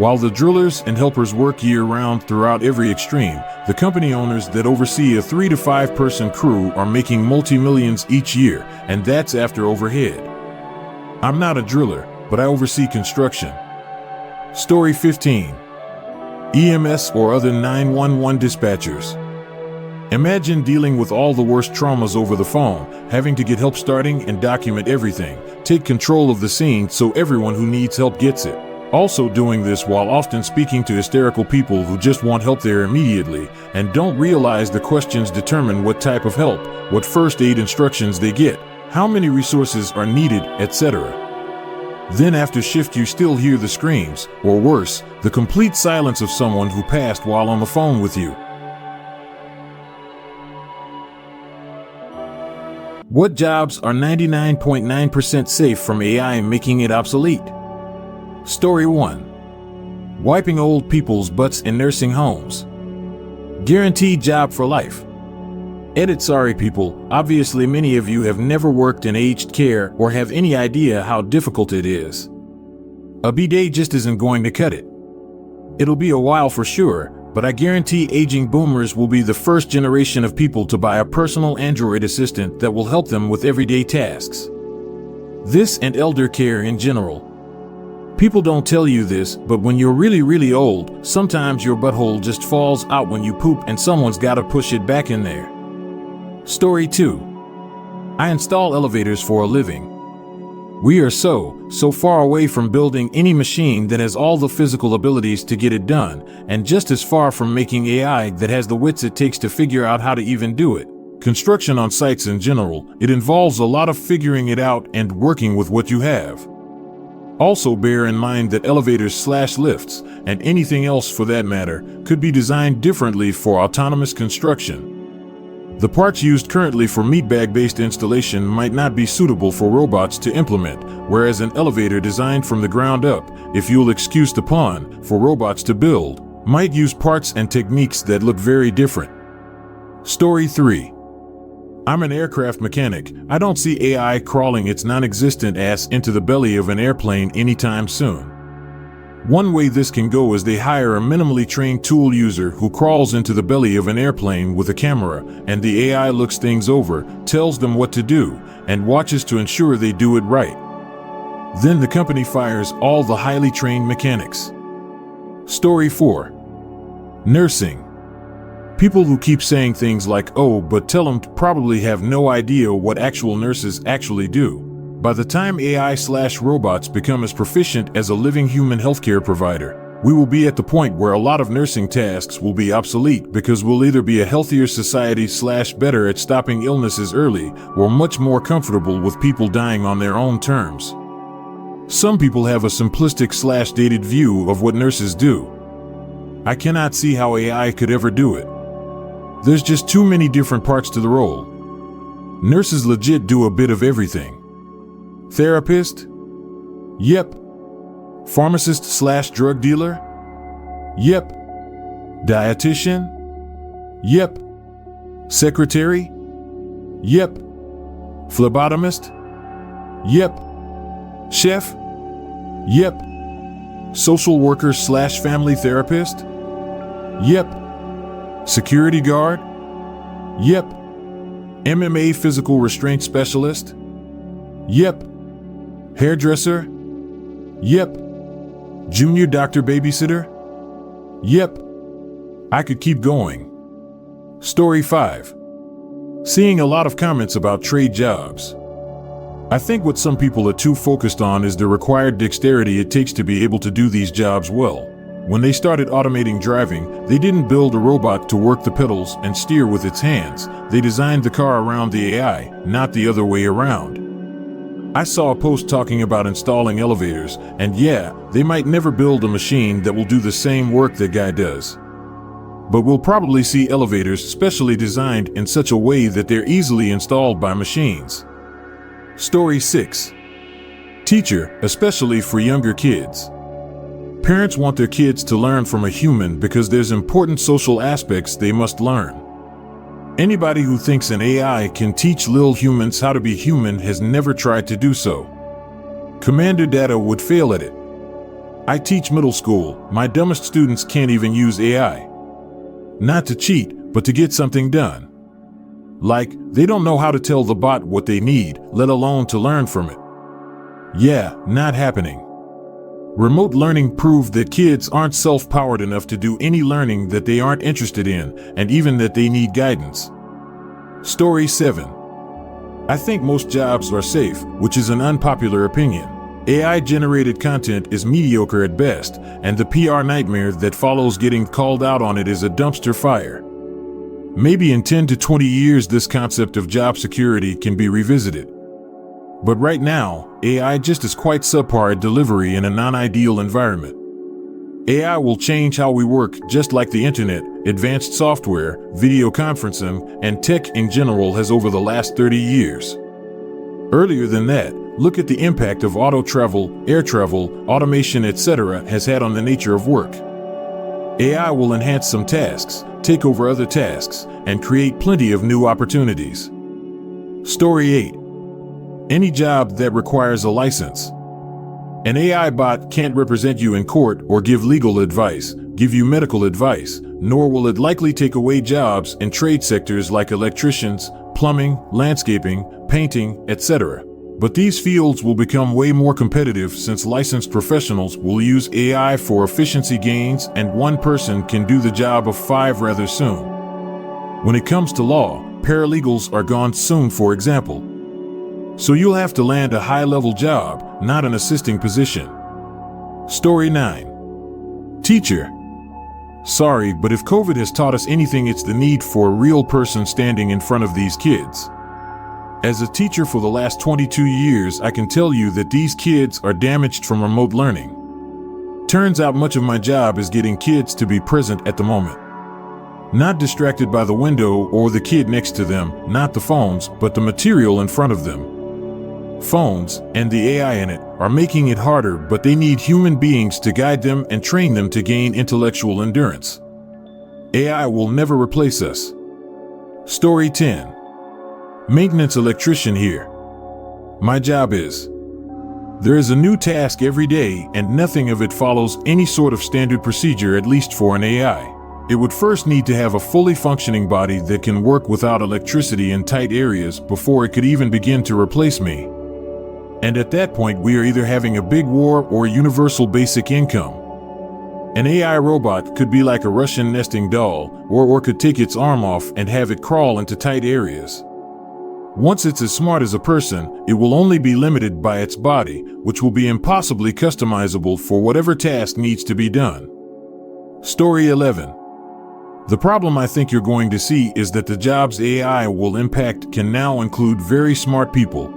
Speaker 1: While the drillers and helpers work year-round throughout every extreme, the company owners that oversee a 3 to 5 person crew are making multi-millions each year, and that's after overhead. I'm not a driller, but I oversee construction. Story 15. EMS or other 911 dispatchers. Imagine dealing with all the worst traumas over the phone, having to get help starting and document everything, take control of the scene so everyone who needs help gets it. Also doing this while often speaking to hysterical people who just want help there immediately and don't realize the questions determine what type of help, what first aid instructions they get, how many resources are needed, etc. Then after shift you still hear the screams, or worse, the complete silence of someone who passed while on the phone with you. What jobs are 99.9% safe from AI making it obsolete? Story 1. Wiping old people's butts in nursing homes. Guaranteed job for life. Edit. Sorry people, obviously many of you have never worked in aged care or have any idea how difficult it is. A bidet just isn't going to cut it. It'll be a while for sure, but I guarantee aging boomers will be the first generation of people to buy a personal Android assistant that will help them with everyday tasks. This and elder care in general. People don't tell you this, but when you're really old, sometimes your butthole just falls out when you poop and someone's gotta push it back in there. Story 2. I install elevators for a living. We are so far away from building any machine that has all the physical abilities to get it done, and just as far from making AI that has the wits it takes to figure out how to even do it. Construction on sites in general, it involves a lot of figuring it out and working with what you have. Also bear in mind that elevators/lifts, and anything else for that matter, could be designed differently for autonomous construction. The parts used currently for meatbag-based installation might not be suitable for robots to implement, whereas an elevator designed from the ground up, if you'll excuse the pun, for robots to build, might use parts and techniques that look very different. Story 3. I'm an aircraft mechanic. I don't see AI crawling its non-existent ass into the belly of an airplane anytime soon. One way this can go is they hire a minimally trained tool user who crawls into the belly of an airplane with a camera, and the AI looks things over, tells them what to do, and watches to ensure they do it right. Then the company fires all the highly trained mechanics. Story 4. Nursing. People who keep saying things like, oh, but tell them, probably have no idea what actual nurses actually do. By the time AI/robots become as proficient as a living human healthcare provider, we will be at the point where a lot of nursing tasks will be obsolete because we'll either be a healthier society/better at stopping illnesses early or much more comfortable with people dying on their own terms. Some people have a simplistic/dated view of what nurses do. I cannot see how AI could ever do it. There's just too many different parts to the role. Nurses legit do a bit of everything. Therapist? Yep. Pharmacist/drug dealer? Yep. Dietitian? Yep. Secretary? Yep. Phlebotomist? Yep. Chef? Yep. Social worker/family therapist? Yep. Security guard? Yep. MMA physical restraint specialist? Yep. Hairdresser? Yep. Junior doctor babysitter? Yep. I could keep going. Story 5. Seeing a lot of comments about trade jobs. I think what some people are too focused on is the required dexterity it takes to be able to do these jobs well. When they started automating driving, they didn't build a robot to work the pedals and steer with its hands. They designed the car around the AI, not the other way around. I saw a post talking about installing elevators, and yeah, they might never build a machine that will do the same work that guy does. But we'll probably see elevators specially designed in such a way that they're easily installed by machines. Story 6. Teacher, especially for younger kids. Parents want their kids to learn from a human because there's important social aspects they must learn. Anybody who thinks an AI can teach little humans how to be human has never tried to do so. Commander Data would fail at it. I teach middle school. My dumbest students can't even use AI. Not to cheat, but to get something done. Like, they don't know how to tell the bot what they need, let alone to learn from it. Yeah, not happening. Remote learning proved that kids aren't self-powered enough to do any learning that they aren't interested in, and even that they need guidance. Story 7. I think most jobs are safe, which is an unpopular opinion. AI-generated content is mediocre at best, and the PR nightmare that follows getting called out on it is a dumpster fire. Maybe in 10 to 20 years this concept of job security can be revisited. But right now, AI just is quite subpar at delivery in a non-ideal environment. AI will change how we work just like the internet, advanced software, video conferencing, and tech in general has over the last 30 years. Earlier than that, look at the impact of auto travel, air travel, automation, etc. has had on the nature of work. AI will enhance some tasks, take over other tasks, and create plenty of new opportunities. Story 8. Any job that requires a license. An AI bot can't represent you in court or give legal advice, give you medical advice, nor will it likely take away jobs in trade sectors like electricians, plumbing, landscaping, painting, etc. But these fields will become way more competitive since licensed professionals will use AI for efficiency gains and one person can do the job of 5 rather soon. When it comes to law, paralegals are gone soon, for example. So you'll have to land a high-level job, not an assisting position. Story 9. Teacher. Sorry, but if COVID has taught us anything, it's the need for a real person standing in front of these kids. As a teacher for the last 22 years, I can tell you that these kids are damaged from remote learning. Turns out much of my job is getting kids to be present at the moment. Not distracted by the window or the kid next to them, not the phones, but the material in front of them. Phones, and the AI in it, are making it harder, but they need human beings to guide them and train them to gain intellectual endurance. AI will never replace us. Story 10. Maintenance electrician here. My job is. There is a new task every day, and nothing of it follows any sort of standard procedure, at least for an AI. It would first need to have a fully functioning body that can work without electricity in tight areas before it could even begin to replace me. And at that point, we are either having a big war or universal basic income. An AI robot could be like a Russian nesting doll, or could take its arm off and have it crawl into tight areas. Once it's as smart as a person, it will only be limited by its body, which will be impossibly customizable for whatever task needs to be done. Story 11. The problem I think you're going to see is that the jobs AI will impact can now include very smart people.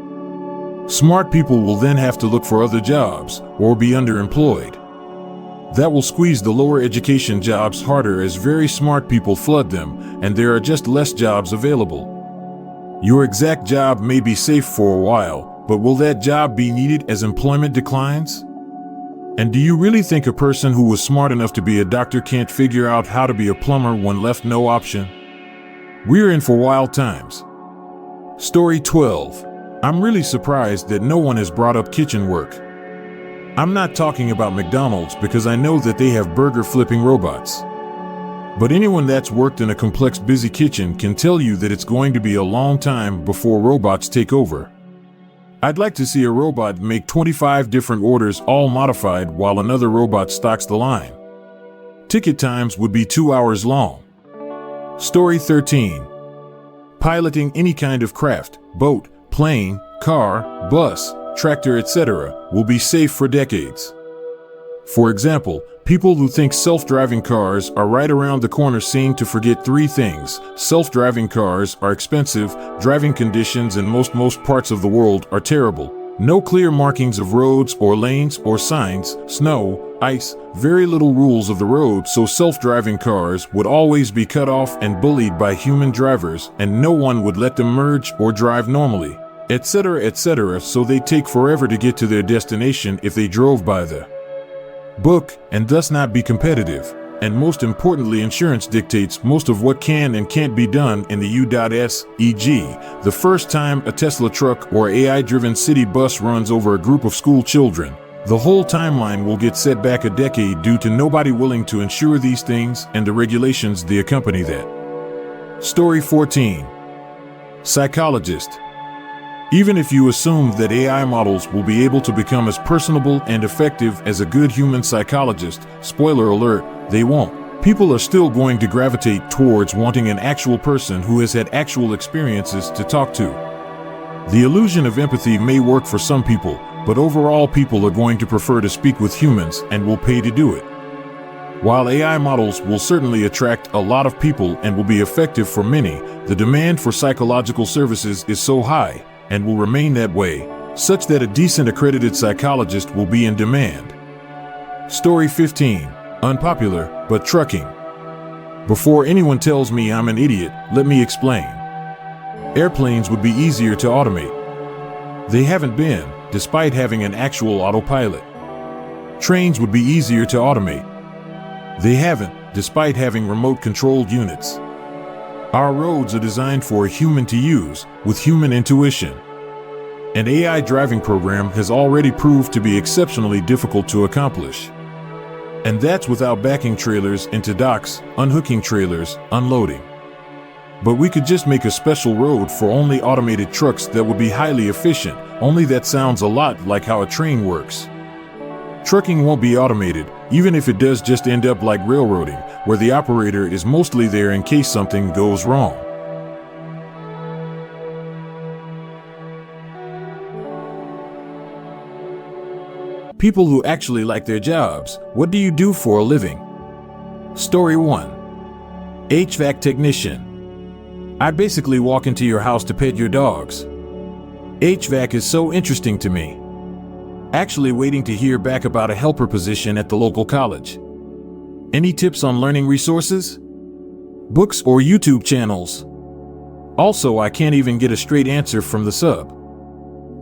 Speaker 1: Smart people will then have to look for other jobs or be underemployed. That will squeeze the lower education jobs harder as very smart people flood them, and there are just less jobs available. Your exact job may be safe for a while, but will that job be needed as employment declines? And do you really think a person who was smart enough to be a doctor can't figure out how to be a plumber when left no option? We're in for wild times. Story 12. I'm really surprised that no one has brought up kitchen work. I'm not talking about McDonald's because I know that they have burger flipping robots. But anyone that's worked in a complex, busy kitchen can tell you that it's going to be a long time before robots take over. I'd like to see a robot make 25 different orders, all modified, while another robot stocks the line. Ticket times would be 2 hours long. Story 13. Piloting any kind of craft, boat, plane, car, bus, tractor, etc., will be safe for decades. For example, people who think self-driving cars are right around the corner seem to forget 3 things. Self-driving cars are expensive, driving conditions in most parts of the world are terrible. No clear markings of roads or lanes or signs, snow, ice, very little rules of the road, so self-driving cars would always be cut off and bullied by human drivers, and no one would let them merge or drive normally, etc., so they take forever to get to their destination if they drove by the book, and thus not be competitive. And most importantly, insurance dictates most of what can and can't be done in the U.S., e.g., the first time a Tesla truck or AI-driven city bus runs over a group of school children. The whole timeline will get set back a decade due to nobody willing to ensure these things and the regulations that accompany that. Story 14. Psychologist. Even if you assume that AI models will be able to become as personable and effective as a good human psychologist, spoiler alert, they won't. People are still going to gravitate towards wanting an actual person who has had actual experiences to talk to. The illusion of empathy may work for some people, but overall people are going to prefer to speak with humans and will pay to do it. While AI models will certainly attract a lot of people and will be effective for many, the demand for psychological services is so high, and will remain that way, such that a decent accredited psychologist will be in demand. Story 15. Unpopular, but trucking. Before anyone tells me I'm an idiot, let me explain. Airplanes would be easier to automate. They haven't been, despite having an actual autopilot. Trains would be easier to automate. They haven't, despite having remote-controlled units. Our roads are designed for a human to use, with human intuition. An AI driving program has already proved to be exceptionally difficult to accomplish. And that's without backing trailers into docks, unhooking trailers, unloading. But we could just make a special road for only automated trucks that would be highly efficient, only that sounds a lot like how a train works. Trucking won't be automated, even if it does just end up like railroading, where the operator is mostly there in case something goes wrong. People who actually like their jobs, what do you do for a living? Story 1. HVAC technician. I basically walk into your house to pet your dogs. HVAC is so interesting to me. Actually waiting to hear back about a helper position at the local college. Any tips on learning resources? Books or YouTube channels? Also, I can't even get a straight answer from the sub.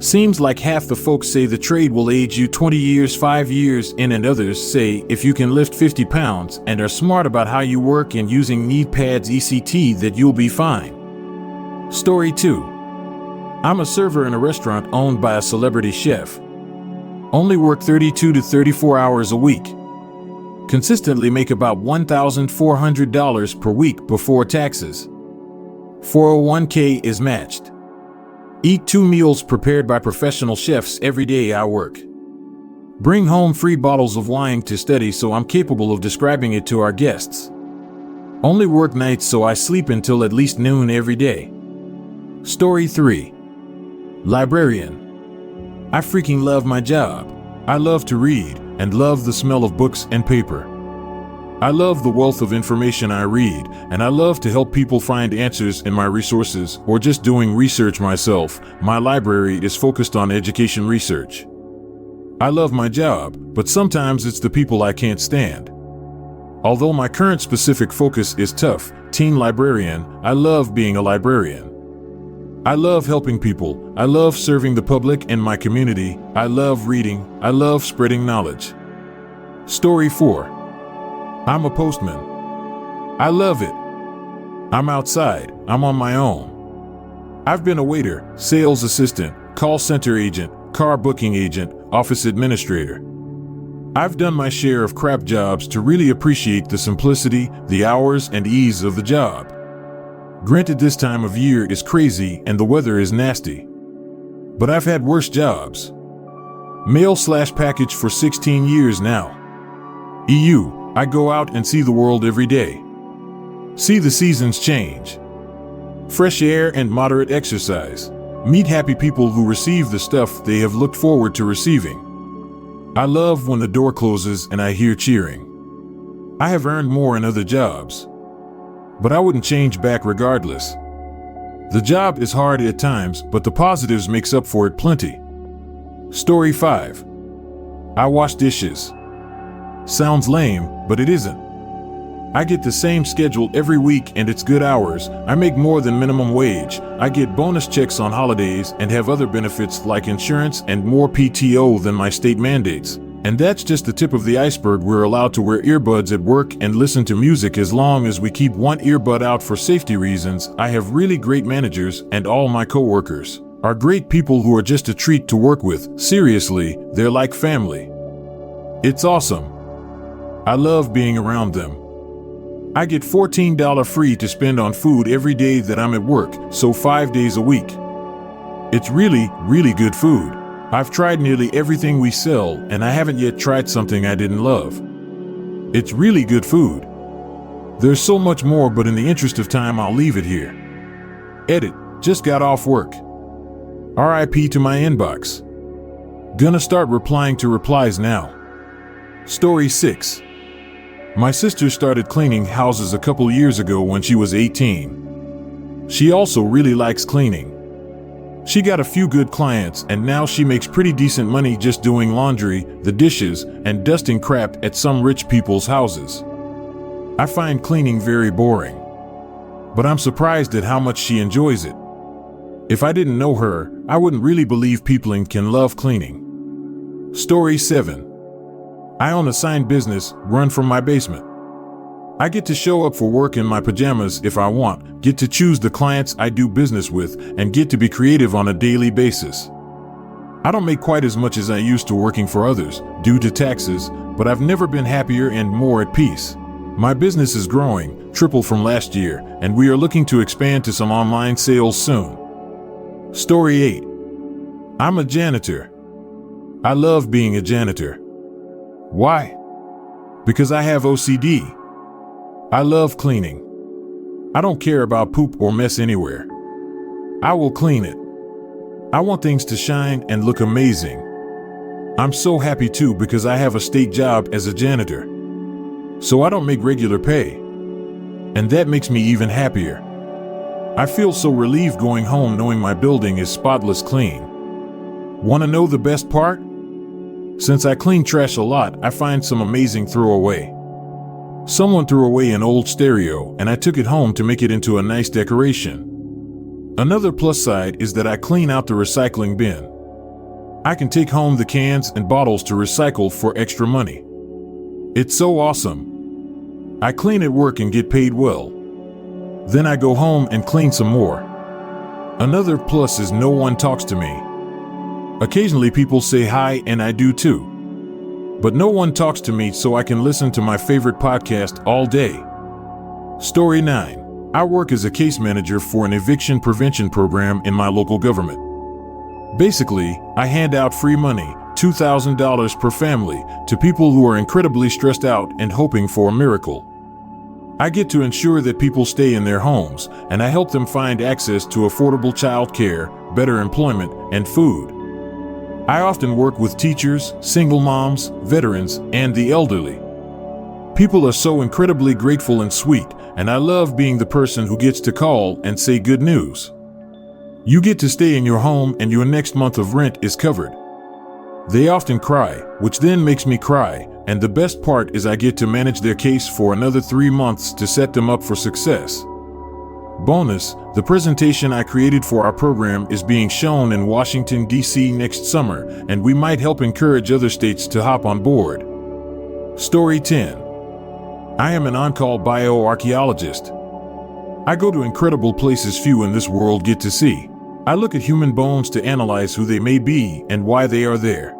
Speaker 1: Seems like half the folks say the trade will age you 20 years, 5 years in, and others say if you can lift 50 pounds and are smart about how you work and using knee pads ECT that you'll be fine. Story 2. I'm a server in a restaurant owned by a celebrity chef. Only work 32 to 34 hours a week. Consistently make about $1,400 per week before taxes. 401k is matched. Eat 2 meals prepared by professional chefs every day I work. Bring home free bottles of wine to study so I'm capable of describing it to our guests. Only work nights so I sleep until at least noon every day. Story 3. Librarian. I freaking love my job. I love to read and love the smell of books and paper. I love the wealth of information I read, and I love to help people find answers in my resources or just doing research myself. My library is focused on education research. I love my job, but sometimes it's the people I can't stand. Although my current specific focus is tough, teen librarian, I love being a librarian. I love helping people. I love serving the public and my community. I love reading. I love spreading knowledge. Story 4. I'm a postman. I love it. I'm outside. I'm on my own. I've been a waiter, sales assistant, call center agent, car booking agent, office administrator. I've done my share of crap jobs to really appreciate the simplicity, the hours, and ease of the job. Granted, this time of year is crazy and the weather is nasty. But I've had worse jobs. Mail/package for 16 years now. I go out and see the world every day. See the seasons change. Fresh air and moderate exercise. Meet happy people who receive the stuff they have looked forward to receiving. I love when the door closes and I hear cheering. I have earned more in other jobs, but I wouldn't change back regardless. The job is hard at times, but the positives makes up for it plenty. Story 5. I wash dishes. Sounds lame, but it isn't. I get the same schedule every week and it's good hours. I make more than minimum wage. I get bonus checks on holidays and have other benefits like insurance and more PTO than my state mandates. And that's just the tip of the iceberg. We're allowed to wear earbuds at work and listen to music as long as we keep one earbud out for safety reasons. I have really great managers and all my coworkers. are great people who are just a treat to work with. Seriously, they're like family. It's awesome. I love being around them. I get $14 free to spend on food every day that I'm at work, so 5 days a week. It's really, really good food. I've tried nearly everything we sell, and I haven't yet tried something I didn't love. It's really good food. There's so much more, but in the interest of time, I'll leave it here. Edit. Just got off work. RIP to my inbox. Gonna start replying to replies now. Story 6. My sister started cleaning houses a couple years ago when she was 18. She also really likes cleaning. She got a few good clients, and now she makes pretty decent money just doing laundry, the dishes, and dusting crap at some rich people's houses. I find cleaning very boring, but I'm surprised at how much she enjoys it. If I didn't know her, I wouldn't really believe people can love cleaning. Story 7. I own a sign business run from my basement. I get to show up for work in my pajamas if I want, get to choose the clients I do business with, and get to be creative on a daily basis. I don't make quite as much as I used to working for others due to taxes, but I've never been happier and more at peace. My business is growing, triple from last year, and we are looking to expand to some online sales soon. Story 8. I'm a janitor. I love being a janitor. Why? Because I have OCD. I love cleaning. I don't care about poop or mess anywhere. I will clean it. I want things to shine and look amazing. I'm so happy too because I have a state job as a janitor. So I don't make regular pay. And that makes me even happier. I feel so relieved going home knowing my building is spotless clean. Want to know the best part? Since I clean trash a lot, I find some amazing throwaway. Someone threw away an old stereo, and I took it home to make it into a nice decoration. Another plus side is that I clean out the recycling bin. I can take home the cans and bottles to recycle for extra money. It's so awesome. I clean at work and get paid well. Then I go home and clean some more. Another plus is no one talks to me. Occasionally people say hi, and I do too. But no one talks to me, so I can listen to my favorite podcast all day. Story 9. I work as a case manager for an eviction prevention program in my local government. Basically, I hand out free money, $2,000 per family, to people who are incredibly stressed out and hoping for a miracle. I get to ensure that people stay in their homes, and I help them find access to affordable child care, better employment, and food. I often work with teachers, single moms, veterans, and the elderly. People are so incredibly grateful and sweet, and I love being the person who gets to call and say good news. You get to stay in your home and your next month of rent is covered. They often cry, which then makes me cry, and the best part is I get to manage their case for another 3 months to set them up for success. Bonus, the presentation I created for our program is being shown in Washington, D.C. next summer, and we might help encourage other states to hop on board. Story 10. I am an on-call bioarchaeologist. I go to incredible places few in this world get to see. I look at human bones to analyze who they may be and why they are there.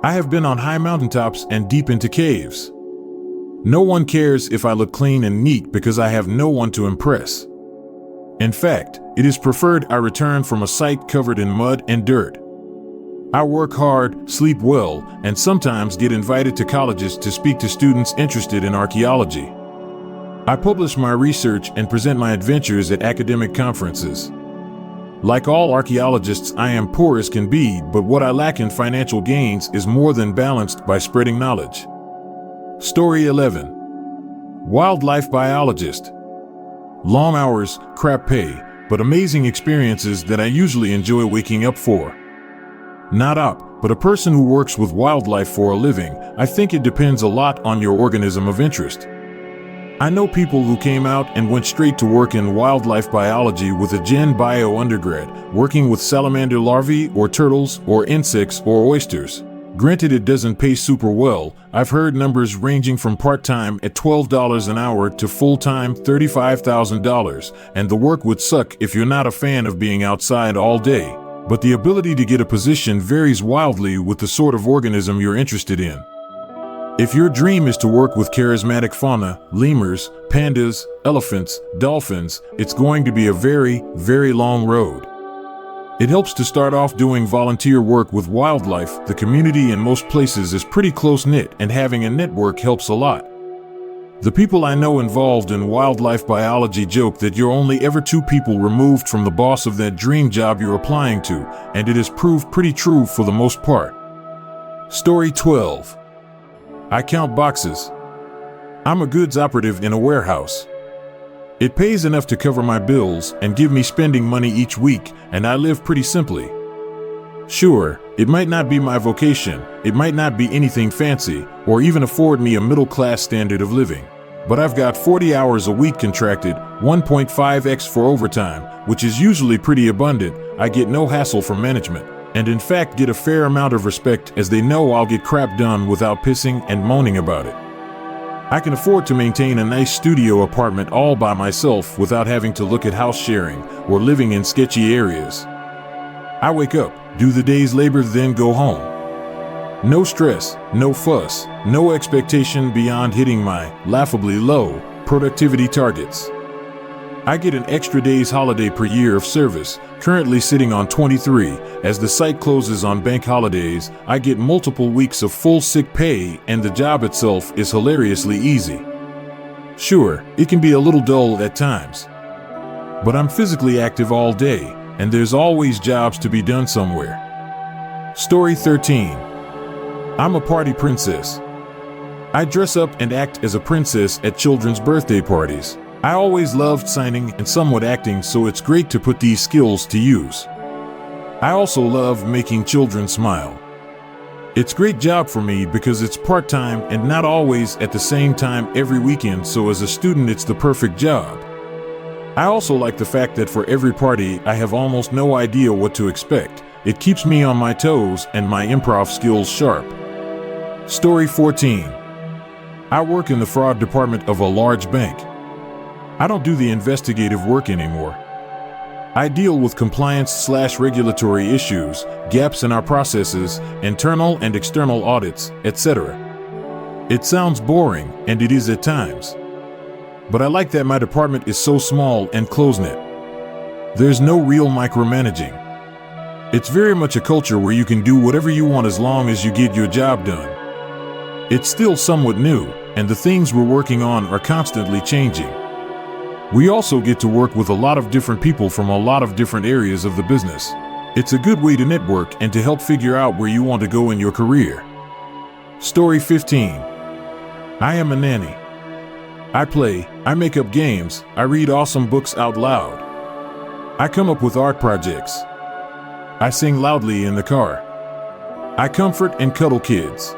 Speaker 1: I have been on high mountaintops and deep into caves. No one cares if I look clean and neat because I have no one to impress. In fact, it is preferred I return from a site covered in mud and dirt. I work hard, sleep well, and sometimes get invited to colleges to speak to students interested in archaeology. I publish my research and present my adventures at academic conferences. Like all archaeologists, I am poor as can be, but what I lack in financial gains is more than balanced by spreading knowledge. Story 11. Wildlife biologist. Long hours, crap pay, but amazing experiences that I usually enjoy waking up for. Not up, but a person who works with wildlife for a living. I think it depends a lot on your organism of interest. I know people who came out and went straight to work in wildlife biology with a Gen Bio undergrad, working with salamander larvae or turtles or insects or oysters. Granted, it doesn't pay super well. I've heard numbers ranging from part-time at $12 an hour to full-time $35,000, and the work would suck if you're not a fan of being outside all day. But the ability to get a position varies wildly with the sort of organism you're interested in. If your dream is to work with charismatic fauna, lemurs, pandas, elephants, dolphins, it's going to be a very, very long road. It helps to start off doing volunteer work with wildlife. The community in most places is pretty close-knit, and having a network helps a lot. The people I know involved in wildlife biology joke that you're only ever 2 people removed from the boss of that dream job you're applying to, and it has proved pretty true for the most part. Story 12. I count boxes. I'm a goods operative in a warehouse. It pays enough to cover my bills and give me spending money each week, and I live pretty simply. Sure, it might not be my vocation, it might not be anything fancy, or even afford me a middle-class standard of living. But I've got 40 hours a week contracted, 1.5x for overtime, which is usually pretty abundant. I get no hassle from management, and in fact get a fair amount of respect as they know I'll get crap done without pissing and moaning about it. I can afford to maintain a nice studio apartment all by myself without having to look at house sharing or living in sketchy areas. I wake up, do the day's labor, then go home. No stress, no fuss, no expectation beyond hitting my laughably low productivity targets. I get an extra day's holiday per year of service, currently sitting on 23. As the site closes on bank holidays, I get multiple weeks of full sick pay, and the job itself is hilariously easy. Sure, it can be a little dull at times, but I'm physically active all day, and there's always jobs to be done somewhere. Story 13. I'm a party princess. I dress up and act as a princess at children's birthday parties. I always loved signing and somewhat acting, so it's great to put these skills to use. I also love making children smile. It's a great job for me because it's part-time and not always at the same time every weekend, so as a student it's the perfect job. I also like the fact that for every party I have almost no idea what to expect. It keeps me on my toes and my improv skills sharp. Story 14. I work in the fraud department of a large bank. I don't do the investigative work anymore. I deal with compliance/regulatory issues, gaps in our processes, internal and external audits, etc. It sounds boring, and it is at times. But I like that my department is so small and close-knit. There's no real micromanaging. It's very much a culture where you can do whatever you want as long as you get your job done. It's still somewhat new, and the things we're working on are constantly changing. We also get to work with a lot of different people from a lot of different areas of the business. It's a good way to network and to help figure out where you want to go in your career. Story 15. I am a nanny. I play, I make up games, I read awesome books out loud. I come up with art projects. I sing loudly in the car. I comfort and cuddle kids.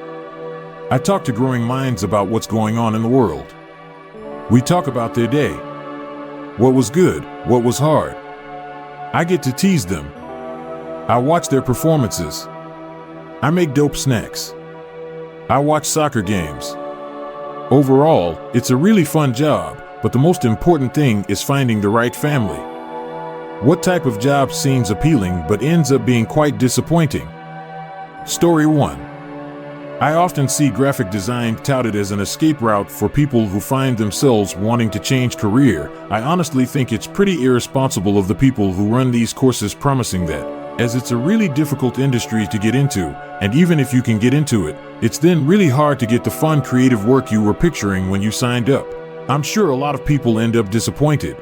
Speaker 1: I talk to growing minds about what's going on in the world. We talk about their day. What was good, what was hard. I get to tease them. I watch their performances. I make dope snacks. I watch soccer games. Overall, it's a really fun job, but the most important thing is finding the right family. What type of job seems appealing but ends up being quite disappointing? Story 1. I often see graphic design touted as an escape route for people who find themselves wanting to change career. I honestly think it's pretty irresponsible of the people who run these courses promising that, as it's a really difficult industry to get into, and even if you can get into it, it's then really hard to get the fun creative work you were picturing when you signed up. I'm sure a lot of people end up disappointed.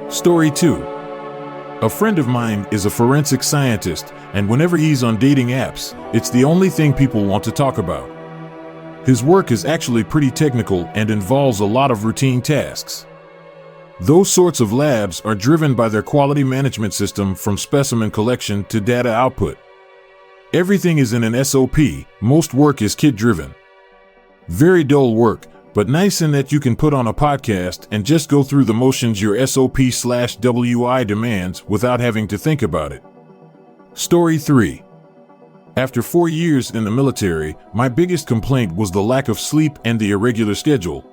Speaker 1: Story 2. A friend of mine is a forensic scientist, and whenever he's on dating apps, it's the only thing people want to talk about. His work is actually pretty technical and involves a lot of routine tasks. Those sorts of labs are driven by their quality management system, from specimen collection to data output. Everything is in an SOP, most work is kit-driven. Very dull work, but nice in that you can put on a podcast and just go through the motions your SOP/WI demands without having to think about it. Story 3. After 4 years in the military, my biggest complaint was the lack of sleep and the irregular schedule.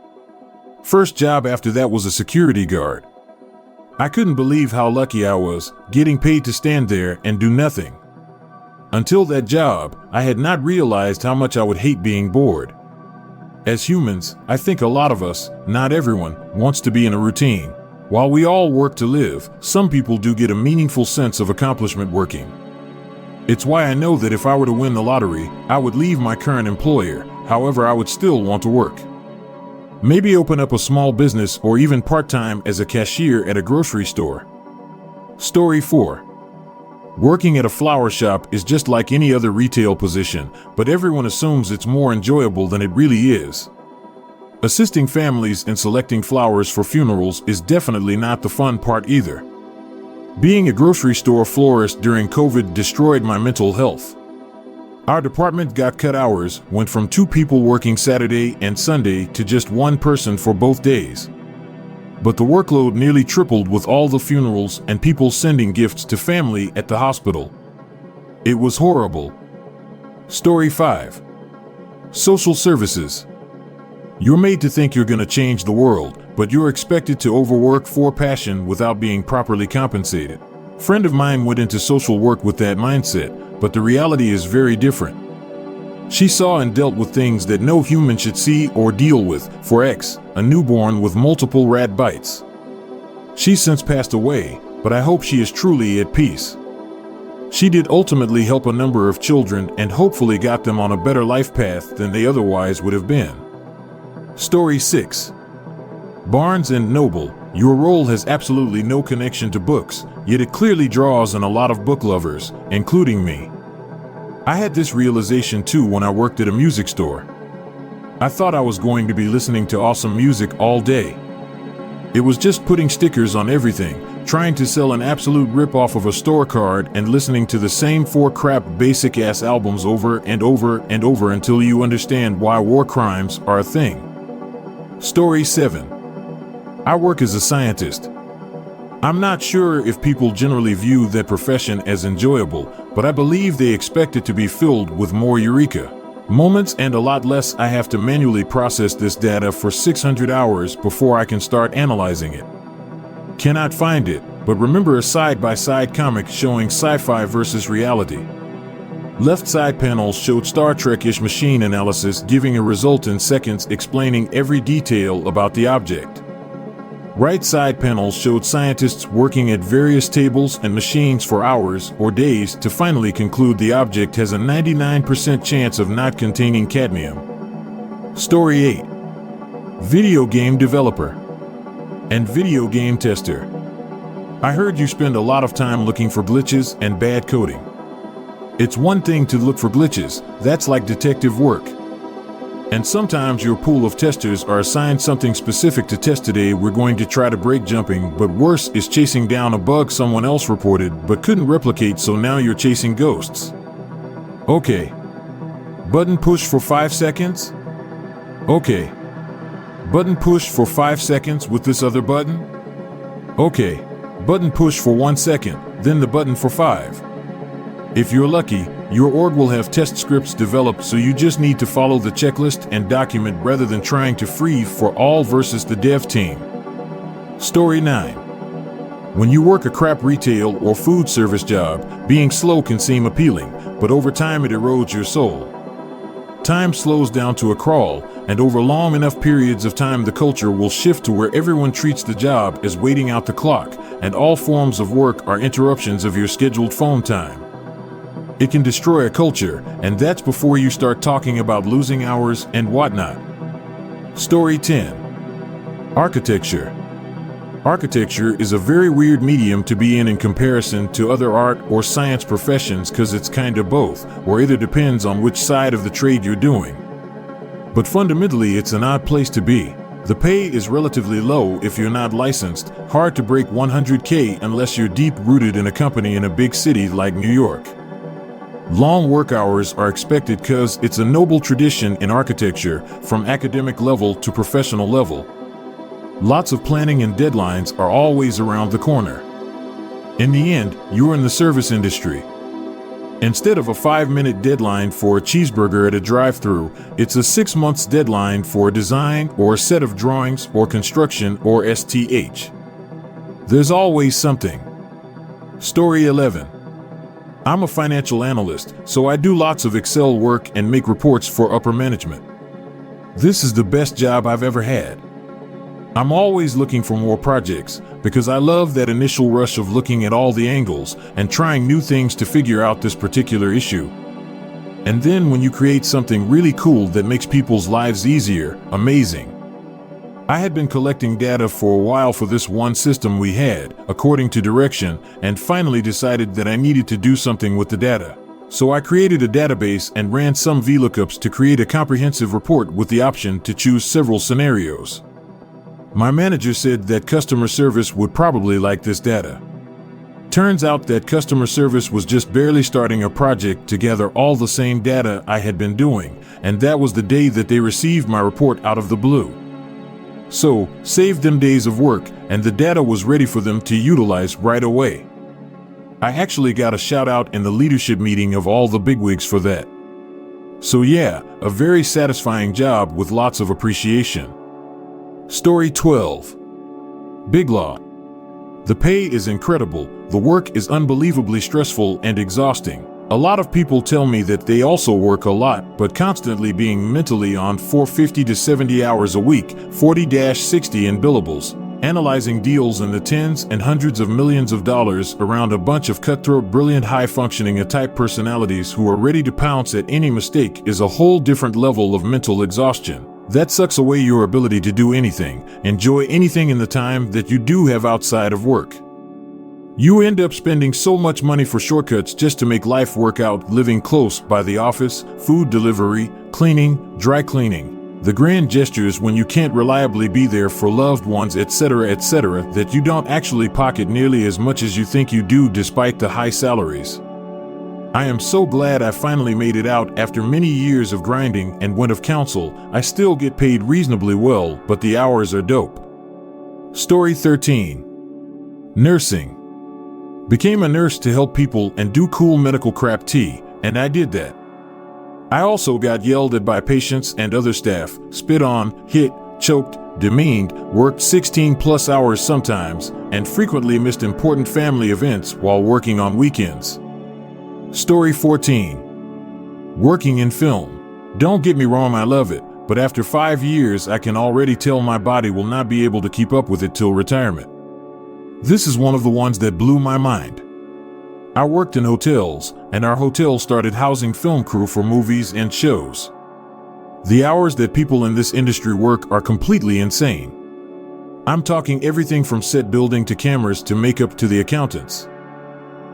Speaker 1: First job after that was a security guard. I couldn't believe how lucky I was, getting paid to stand there and do nothing. Until that job, I had not realized how much I would hate being bored. As humans, I think a lot of us, not everyone, wants to be in a routine. While we all work to live, some people do get a meaningful sense of accomplishment working. It's why I know that if I were to win the lottery, I would leave my current employer. However, I would still want to work. Maybe open up a small business or even part-time as a cashier at a grocery store. Story 4. Working at a flower shop is just like any other retail position, but everyone assumes it's more enjoyable than it really is. Assisting families in selecting flowers for funerals is definitely not the fun part either. Being a grocery store florist during COVID destroyed my mental health. Our department got cut hours, went from 2 people working Saturday and Sunday to just 1 person for both days. But the workload nearly tripled with all the funerals and people sending gifts to family at the hospital. It was horrible. Story 5. Social services. You're made to think you're going to change the world, but you're expected to overwork for passion without being properly compensated. A friend of mine went into social work with that mindset, but the reality is very different. She saw and dealt with things that no human should see or deal with. For X, a newborn with multiple rat bites. She's since passed away, but I hope she is truly at peace. She did ultimately help a number of children and hopefully got them on a better life path than they otherwise would have been. Story 6. Barnes & Noble. Your role has absolutely no connection to books, yet it clearly draws in a lot of book lovers, including me. I had this realization too when I worked at a music store. I thought I was going to be listening to awesome music all day. It was just putting stickers on everything, trying to sell an absolute rip-off of a store card and listening to the same 4 crap basic-ass albums over and over and over until you understand why war crimes are a thing. Story 7. I work as a scientist. I'm not sure if people generally view that profession as enjoyable, but I believe they expect it to be filled with more eureka moments and a lot less I have to manually process this data for 600 hours before I can start analyzing it. Cannot find it, but remember a side-by-side comic showing sci-fi versus reality. Left side panels showed Star Trek-ish machine analysis giving a result in seconds explaining every detail about the object. Right side panels showed scientists working at various tables and machines for hours or days to finally conclude the object has a 99% chance of not containing cadmium. Story 8. Video game developer and video game tester. I heard you spend a lot of time looking for glitches and bad coding. It's one thing to look for glitches, that's like detective work. And sometimes your pool of testers are assigned something specific to test. Today we're going to try to break jumping, but worse is chasing down a bug someone else reported but couldn't replicate, so now you're chasing ghosts. Okay. Button push for 5 seconds? Okay. Button push for 5 seconds with this other button? Okay. Button push for 1 second, then the button for 5. If you're lucky, your org will have test scripts developed, so you just need to follow the checklist and document rather than trying to free for all versus the dev team. Story 9. When you work a crap retail or food service job, being slow can seem appealing, but over time it erodes your soul. Time slows down to a crawl, and over long enough periods of time the culture will shift to where everyone treats the job as waiting out the clock, and all forms of work are interruptions of your scheduled phone time. It can destroy a culture, and that's before you start talking about losing hours and whatnot. Story 10. Architecture. Architecture is a very weird medium to be in comparison to other art or science professions, because it's kind of both, or either depends on which side of the trade you're doing. But fundamentally it's an odd place to be. The pay is relatively low if you're not licensed, hard to break 100K unless you're deep-rooted in a company in a big city like New York. Long work hours are expected because it's a noble tradition in architecture, from academic level to professional level. Lots of planning and deadlines are always around the corner. In the end, you're in the service industry. Instead of a 5-minute deadline for a cheeseburger at a drive-thru, it's a 6 months deadline for a design or a set of drawings or construction or STH. There's always something. Story 11. I'm a financial analyst, so I do lots of Excel work and make reports for upper management. This is the best job I've ever had. I'm always looking for more projects because I love that initial rush of looking at all the angles and trying new things to figure out this particular issue. And then when you create something really cool that makes people's lives easier, amazing. I had been collecting data for a while for this one system we had, according to direction, and finally decided that I needed to do something with the data. So I created a database and ran some VLOOKUPs to create a comprehensive report with the option to choose several scenarios. My manager said that customer service would probably like this data. Turns out that customer service was just barely starting a project to gather all the same data I had been doing, and that was the day that they received my report out of the blue. So, saved them days of work, and the data was ready for them to utilize right away. I actually got a shout out in the leadership meeting of all the bigwigs for that. So yeah, a very satisfying job with lots of appreciation. Story 12. Big Law. The pay is incredible, the work is unbelievably stressful and exhausting. A lot of people tell me that they also work a lot, but constantly being mentally on 450 to 70 hours a week, 40-60 in billables, analyzing deals in the tens and hundreds of millions of dollars around a bunch of cutthroat, brilliant, high-functioning A-type personalities who are ready to pounce at any mistake is a whole different level of mental exhaustion. That sucks away your ability to do anything, enjoy anything in the time that you do have outside of work. You end up spending so much money for shortcuts just to make life work out, living close by the office, food delivery, cleaning, dry cleaning, the grand gestures when you can't reliably be there for loved ones, etc., that you don't actually pocket nearly as much as you think you do despite the high salaries. I am so glad I finally made it out after many years of grinding, and when of counsel, I still get paid reasonably well, but the hours are dope. Story 13. Nursing. Became a nurse to help people and do cool medical crap tea, and I did that. I also got yelled at by patients and other staff, spit on, hit, choked, demeaned, worked 16 plus hours sometimes, and frequently missed important family events while working on weekends. Story 14. Working in film. Don't get me wrong, I love it, but after 5 years I can already tell my body will not be able to keep up with it till retirement. This is one of the ones that blew my mind. I worked in hotels, and our hotel started housing film crew for movies and shows. The hours that people in this industry work are completely insane. I'm talking everything from set building to cameras to makeup to the accountants.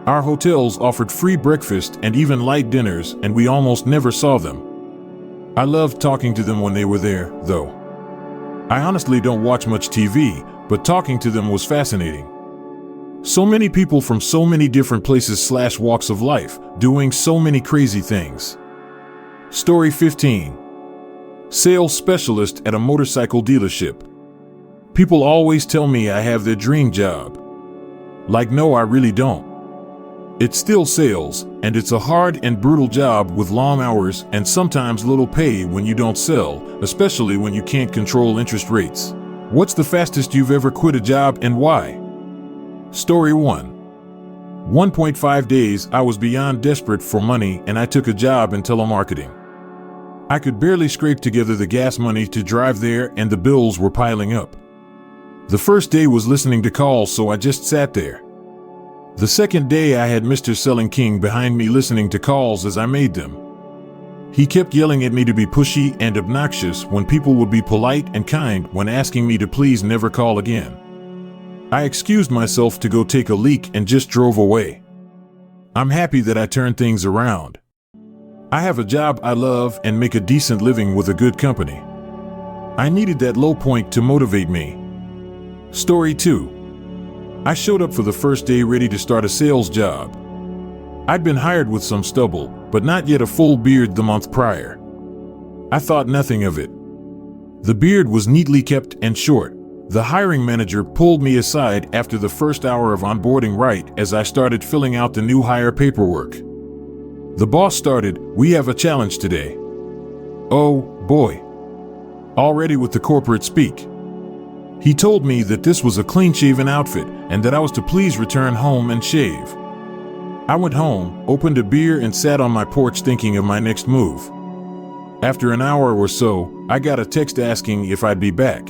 Speaker 1: Our hotels offered free breakfast and even light dinners, and we almost never saw them. I loved talking to them when they were there, though. I honestly don't watch much TV, but talking to them was fascinating. So many people from so many different places / walks of life, doing so many crazy things. Story 15. Sales specialist at a motorcycle dealership. People always tell me I have their dream job. Like, no, I really don't. It's still sales, and it's a hard and brutal job with long hours and sometimes little pay when you don't sell, especially when you can't control interest rates. What's the fastest you've ever quit a job and why? Story 1. 1.5 days I was beyond desperate for money and I took a job in telemarketing. I could barely scrape together the gas money to drive there and the bills were piling up. The first day was listening to calls, so I just sat there. The second day I had Mr. Selling King behind me listening to calls as I made them. He kept yelling at me to be pushy and obnoxious when people would be polite and kind when asking me to please never call again. I excused myself to go take a leak and just drove away. I'm happy that I turned things around. I have a job I love and make a decent living with a good company. I needed that low point to motivate me. Story 2. I showed up for the first day ready to start a sales job. I'd been hired with some stubble, but not yet a full beard the month prior. I thought nothing of it. The beard was neatly kept and short. The hiring manager pulled me aside after the first hour of onboarding right as I started filling out the new hire paperwork. The boss started, "We have a challenge today." Oh, boy. Already with the corporate speak. He told me that this was a clean-shaven outfit and that I was to please return home and shave. I went home, opened a beer, and sat on my porch thinking of my next move. After an hour or so, I got a text asking if I'd be back.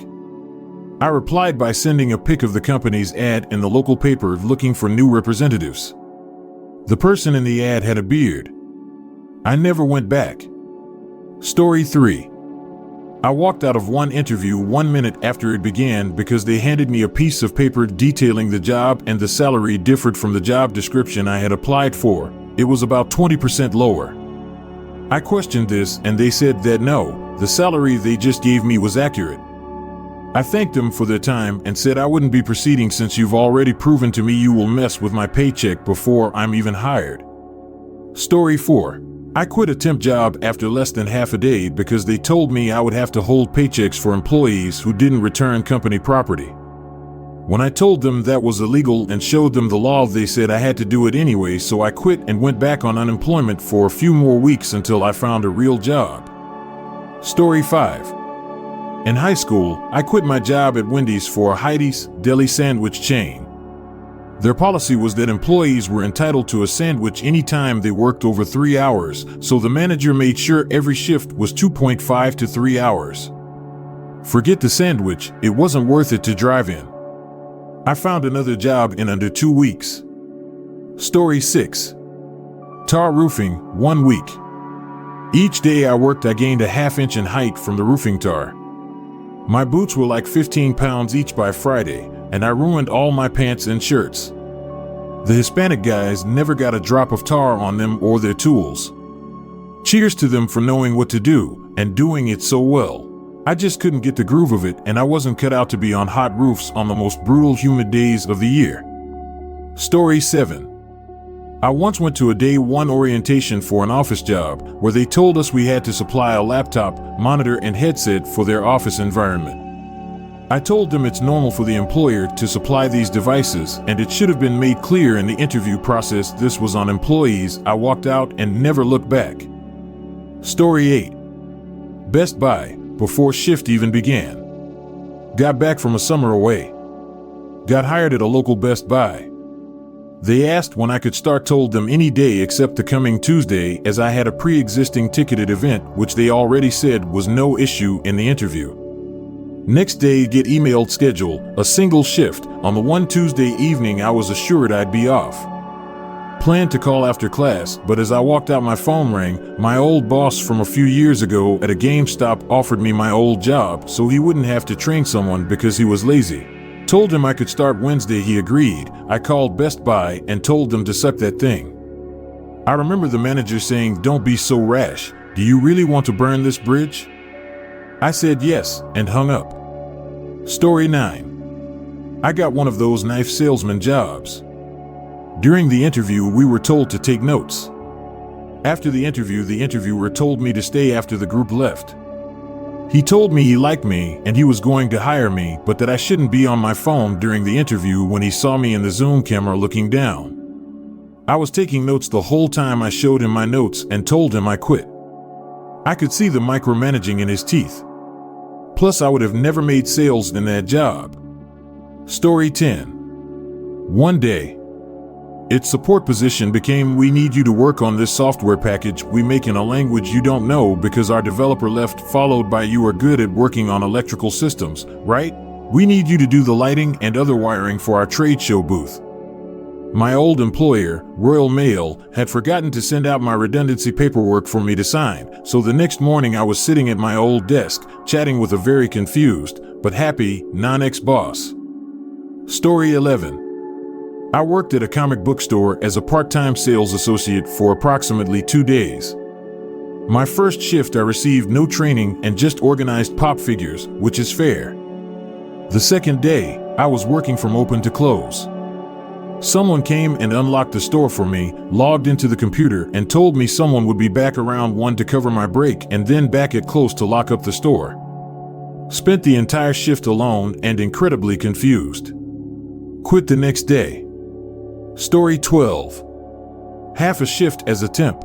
Speaker 1: I replied by sending a pic of the company's ad in the local paper looking for new representatives. The person in the ad had a beard. I never went back. Story 3. I walked out of one interview 1 minute after it began because they handed me a piece of paper detailing the job and the salary differed from the job description I had applied for. It was about 20% lower. I questioned this and they said that no, the salary they just gave me was accurate. I thanked them for their time and said I wouldn't be proceeding since you've already proven to me you will mess with my paycheck before I'm even hired. Story 4. I quit a temp job after less than half a day because they told me I would have to hold paychecks for employees who didn't return company property. When I told them that was illegal and showed them the law, they said I had to do it anyway, so I quit and went back on unemployment for a few more weeks until I found a real job. Story 5. In high school, I quit my job at Wendy's for a Heidi's deli sandwich chain. Their policy was that employees were entitled to a sandwich anytime they worked over 3 hours, so the manager made sure every shift was 2.5 to 3 hours. Forget the sandwich, it wasn't worth it to drive in. I found another job in under 2 weeks. Story 6. Tar roofing, 1 week. Each day I worked, I gained a half-inch in height from the roofing tar. My boots were like 15 pounds each by Friday, and I ruined all my pants and shirts. The Hispanic guys never got a drop of tar on them or their tools. Cheers to them for knowing what to do and doing it so well. I just couldn't get the groove of it, and I wasn't cut out to be on hot roofs on the most brutal, humid days of the year. Story 7. I once went to a day 1 orientation for an office job where they told us we had to supply a laptop, monitor, and headset for their office environment. I told them it's normal for the employer to supply these devices, and it should have been made clear in the interview process this was on employees. I walked out and never looked back. Story 8. Best Buy, before shift even began. Got back from a summer away. Got hired at a local Best Buy. They asked when I could start, told them any day except the coming Tuesday, as I had a pre-existing ticketed event which they already said was no issue in the interview. Next day, get emailed schedule, a single shift. On the one Tuesday evening I was assured I'd be off. Planned to call after class, but as I walked out my phone rang. My old boss from a few years ago at a GameStop offered me my old job so he wouldn't have to train someone because he was lazy. Told him I could start Wednesday, he agreed. I called Best Buy and told them to suck that thing. I remember the manager saying, "Don't be so rash. Do you really want to burn this bridge?" I said yes and hung up. Story 9. I got one of those knife salesman jobs. During the interview, we were told to take notes. After the interviewer told me to stay after the group left. He told me he liked me and he was going to hire me, but that I shouldn't be on my phone during the interview when he saw me in the Zoom camera looking down. I was taking notes the whole time. I showed him my notes and told him I quit. I could see the micromanaging in his teeth. Plus, I would have never made sales in that job. Story 10. One day, its support position became, "We need you to work on this software package we make in a language you don't know because our developer left," followed by, "You are good at working on electrical systems, right? We need you to do the lighting and other wiring for our trade show booth." My old employer, Royal Mail, had forgotten to send out my redundancy paperwork for me to sign, so the next morning I was sitting at my old desk, chatting with a very confused, but happy, non-ex-boss. Story 11. I worked at a comic book store as a part-time sales associate for approximately 2 days. My first shift I received no training and just organized pop figures, which is fair. The second day, I was working from open to close. Someone came and unlocked the store for me, logged into the computer, and told me someone would be back around 1 to cover my break and then back at close to lock up the store. Spent the entire shift alone and incredibly confused. Quit the next day. Story 12. Half a shift as a temp.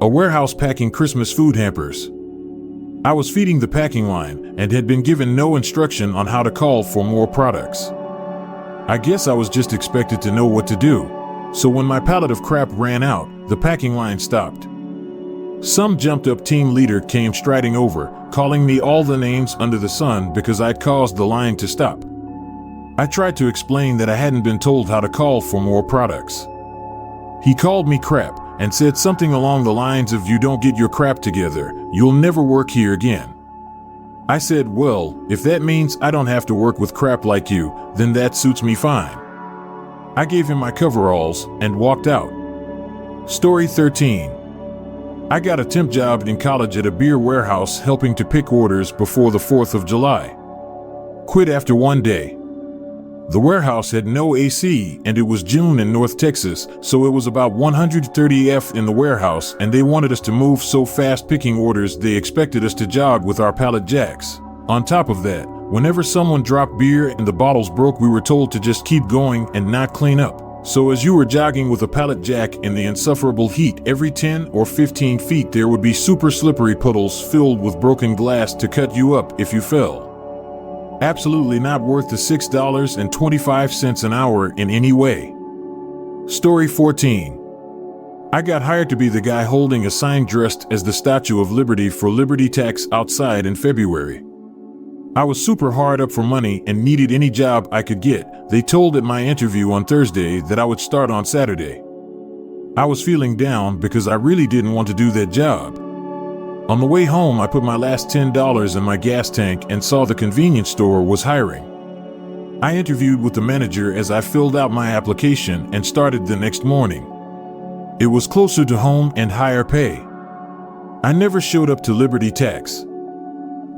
Speaker 1: A warehouse packing Christmas food hampers. I was feeding the packing line and had been given no instruction on how to call for more products. I guess I was just expected to know what to do. So when my pallet of crap ran out, the packing line stopped. Some jumped-up team leader came striding over, calling me all the names under the sun because I'd caused the line to stop. I tried to explain that I hadn't been told how to call for more products. He called me crap and said something along the lines of, "You don't get your crap together, you'll never work here again." I said, "Well, if that means I don't have to work with crap like you, then that suits me fine." I gave him my coveralls and walked out. Story 13. I got a temp job in college at a beer warehouse helping to pick orders before the 4th of July. Quit after one day. The warehouse had no AC and it was June in North Texas, so it was about 130 degrees in the warehouse and they wanted us to move so fast picking orders they expected us to jog with our pallet jacks. On top of that, whenever someone dropped beer and the bottles broke, we were told to just keep going and not clean up. So as you were jogging with a pallet jack in the insufferable heat, every 10 or 15 feet there would be super slippery puddles filled with broken glass to cut you up if you fell. Absolutely not worth the $6.25 an hour in any way. Story 14. I got hired to be the guy holding a sign dressed as the Statue of Liberty for Liberty Tax outside in February. I was super hard up for money and needed any job I could get. They told at my interview on Thursday that I would start on Saturday. I was feeling down because I really didn't want to do that job. On the way home, I put my last $10 in my gas tank and saw the convenience store was hiring. I interviewed with the manager as I filled out my application and started the next morning. It was closer to home and higher pay. I never showed up to Liberty Tax.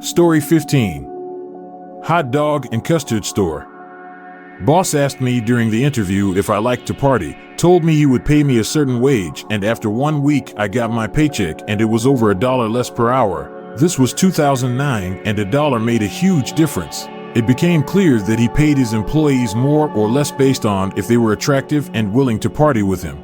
Speaker 1: Story 15. Hot dog and custard store. Boss asked me during the interview if I liked to party, told me he would pay me a certain wage, and after 1 week I got my paycheck and it was over $1 less per hour. This was 2009 and $1 made a huge difference. It became clear that he paid his employees more or less based on if they were attractive and willing to party with him.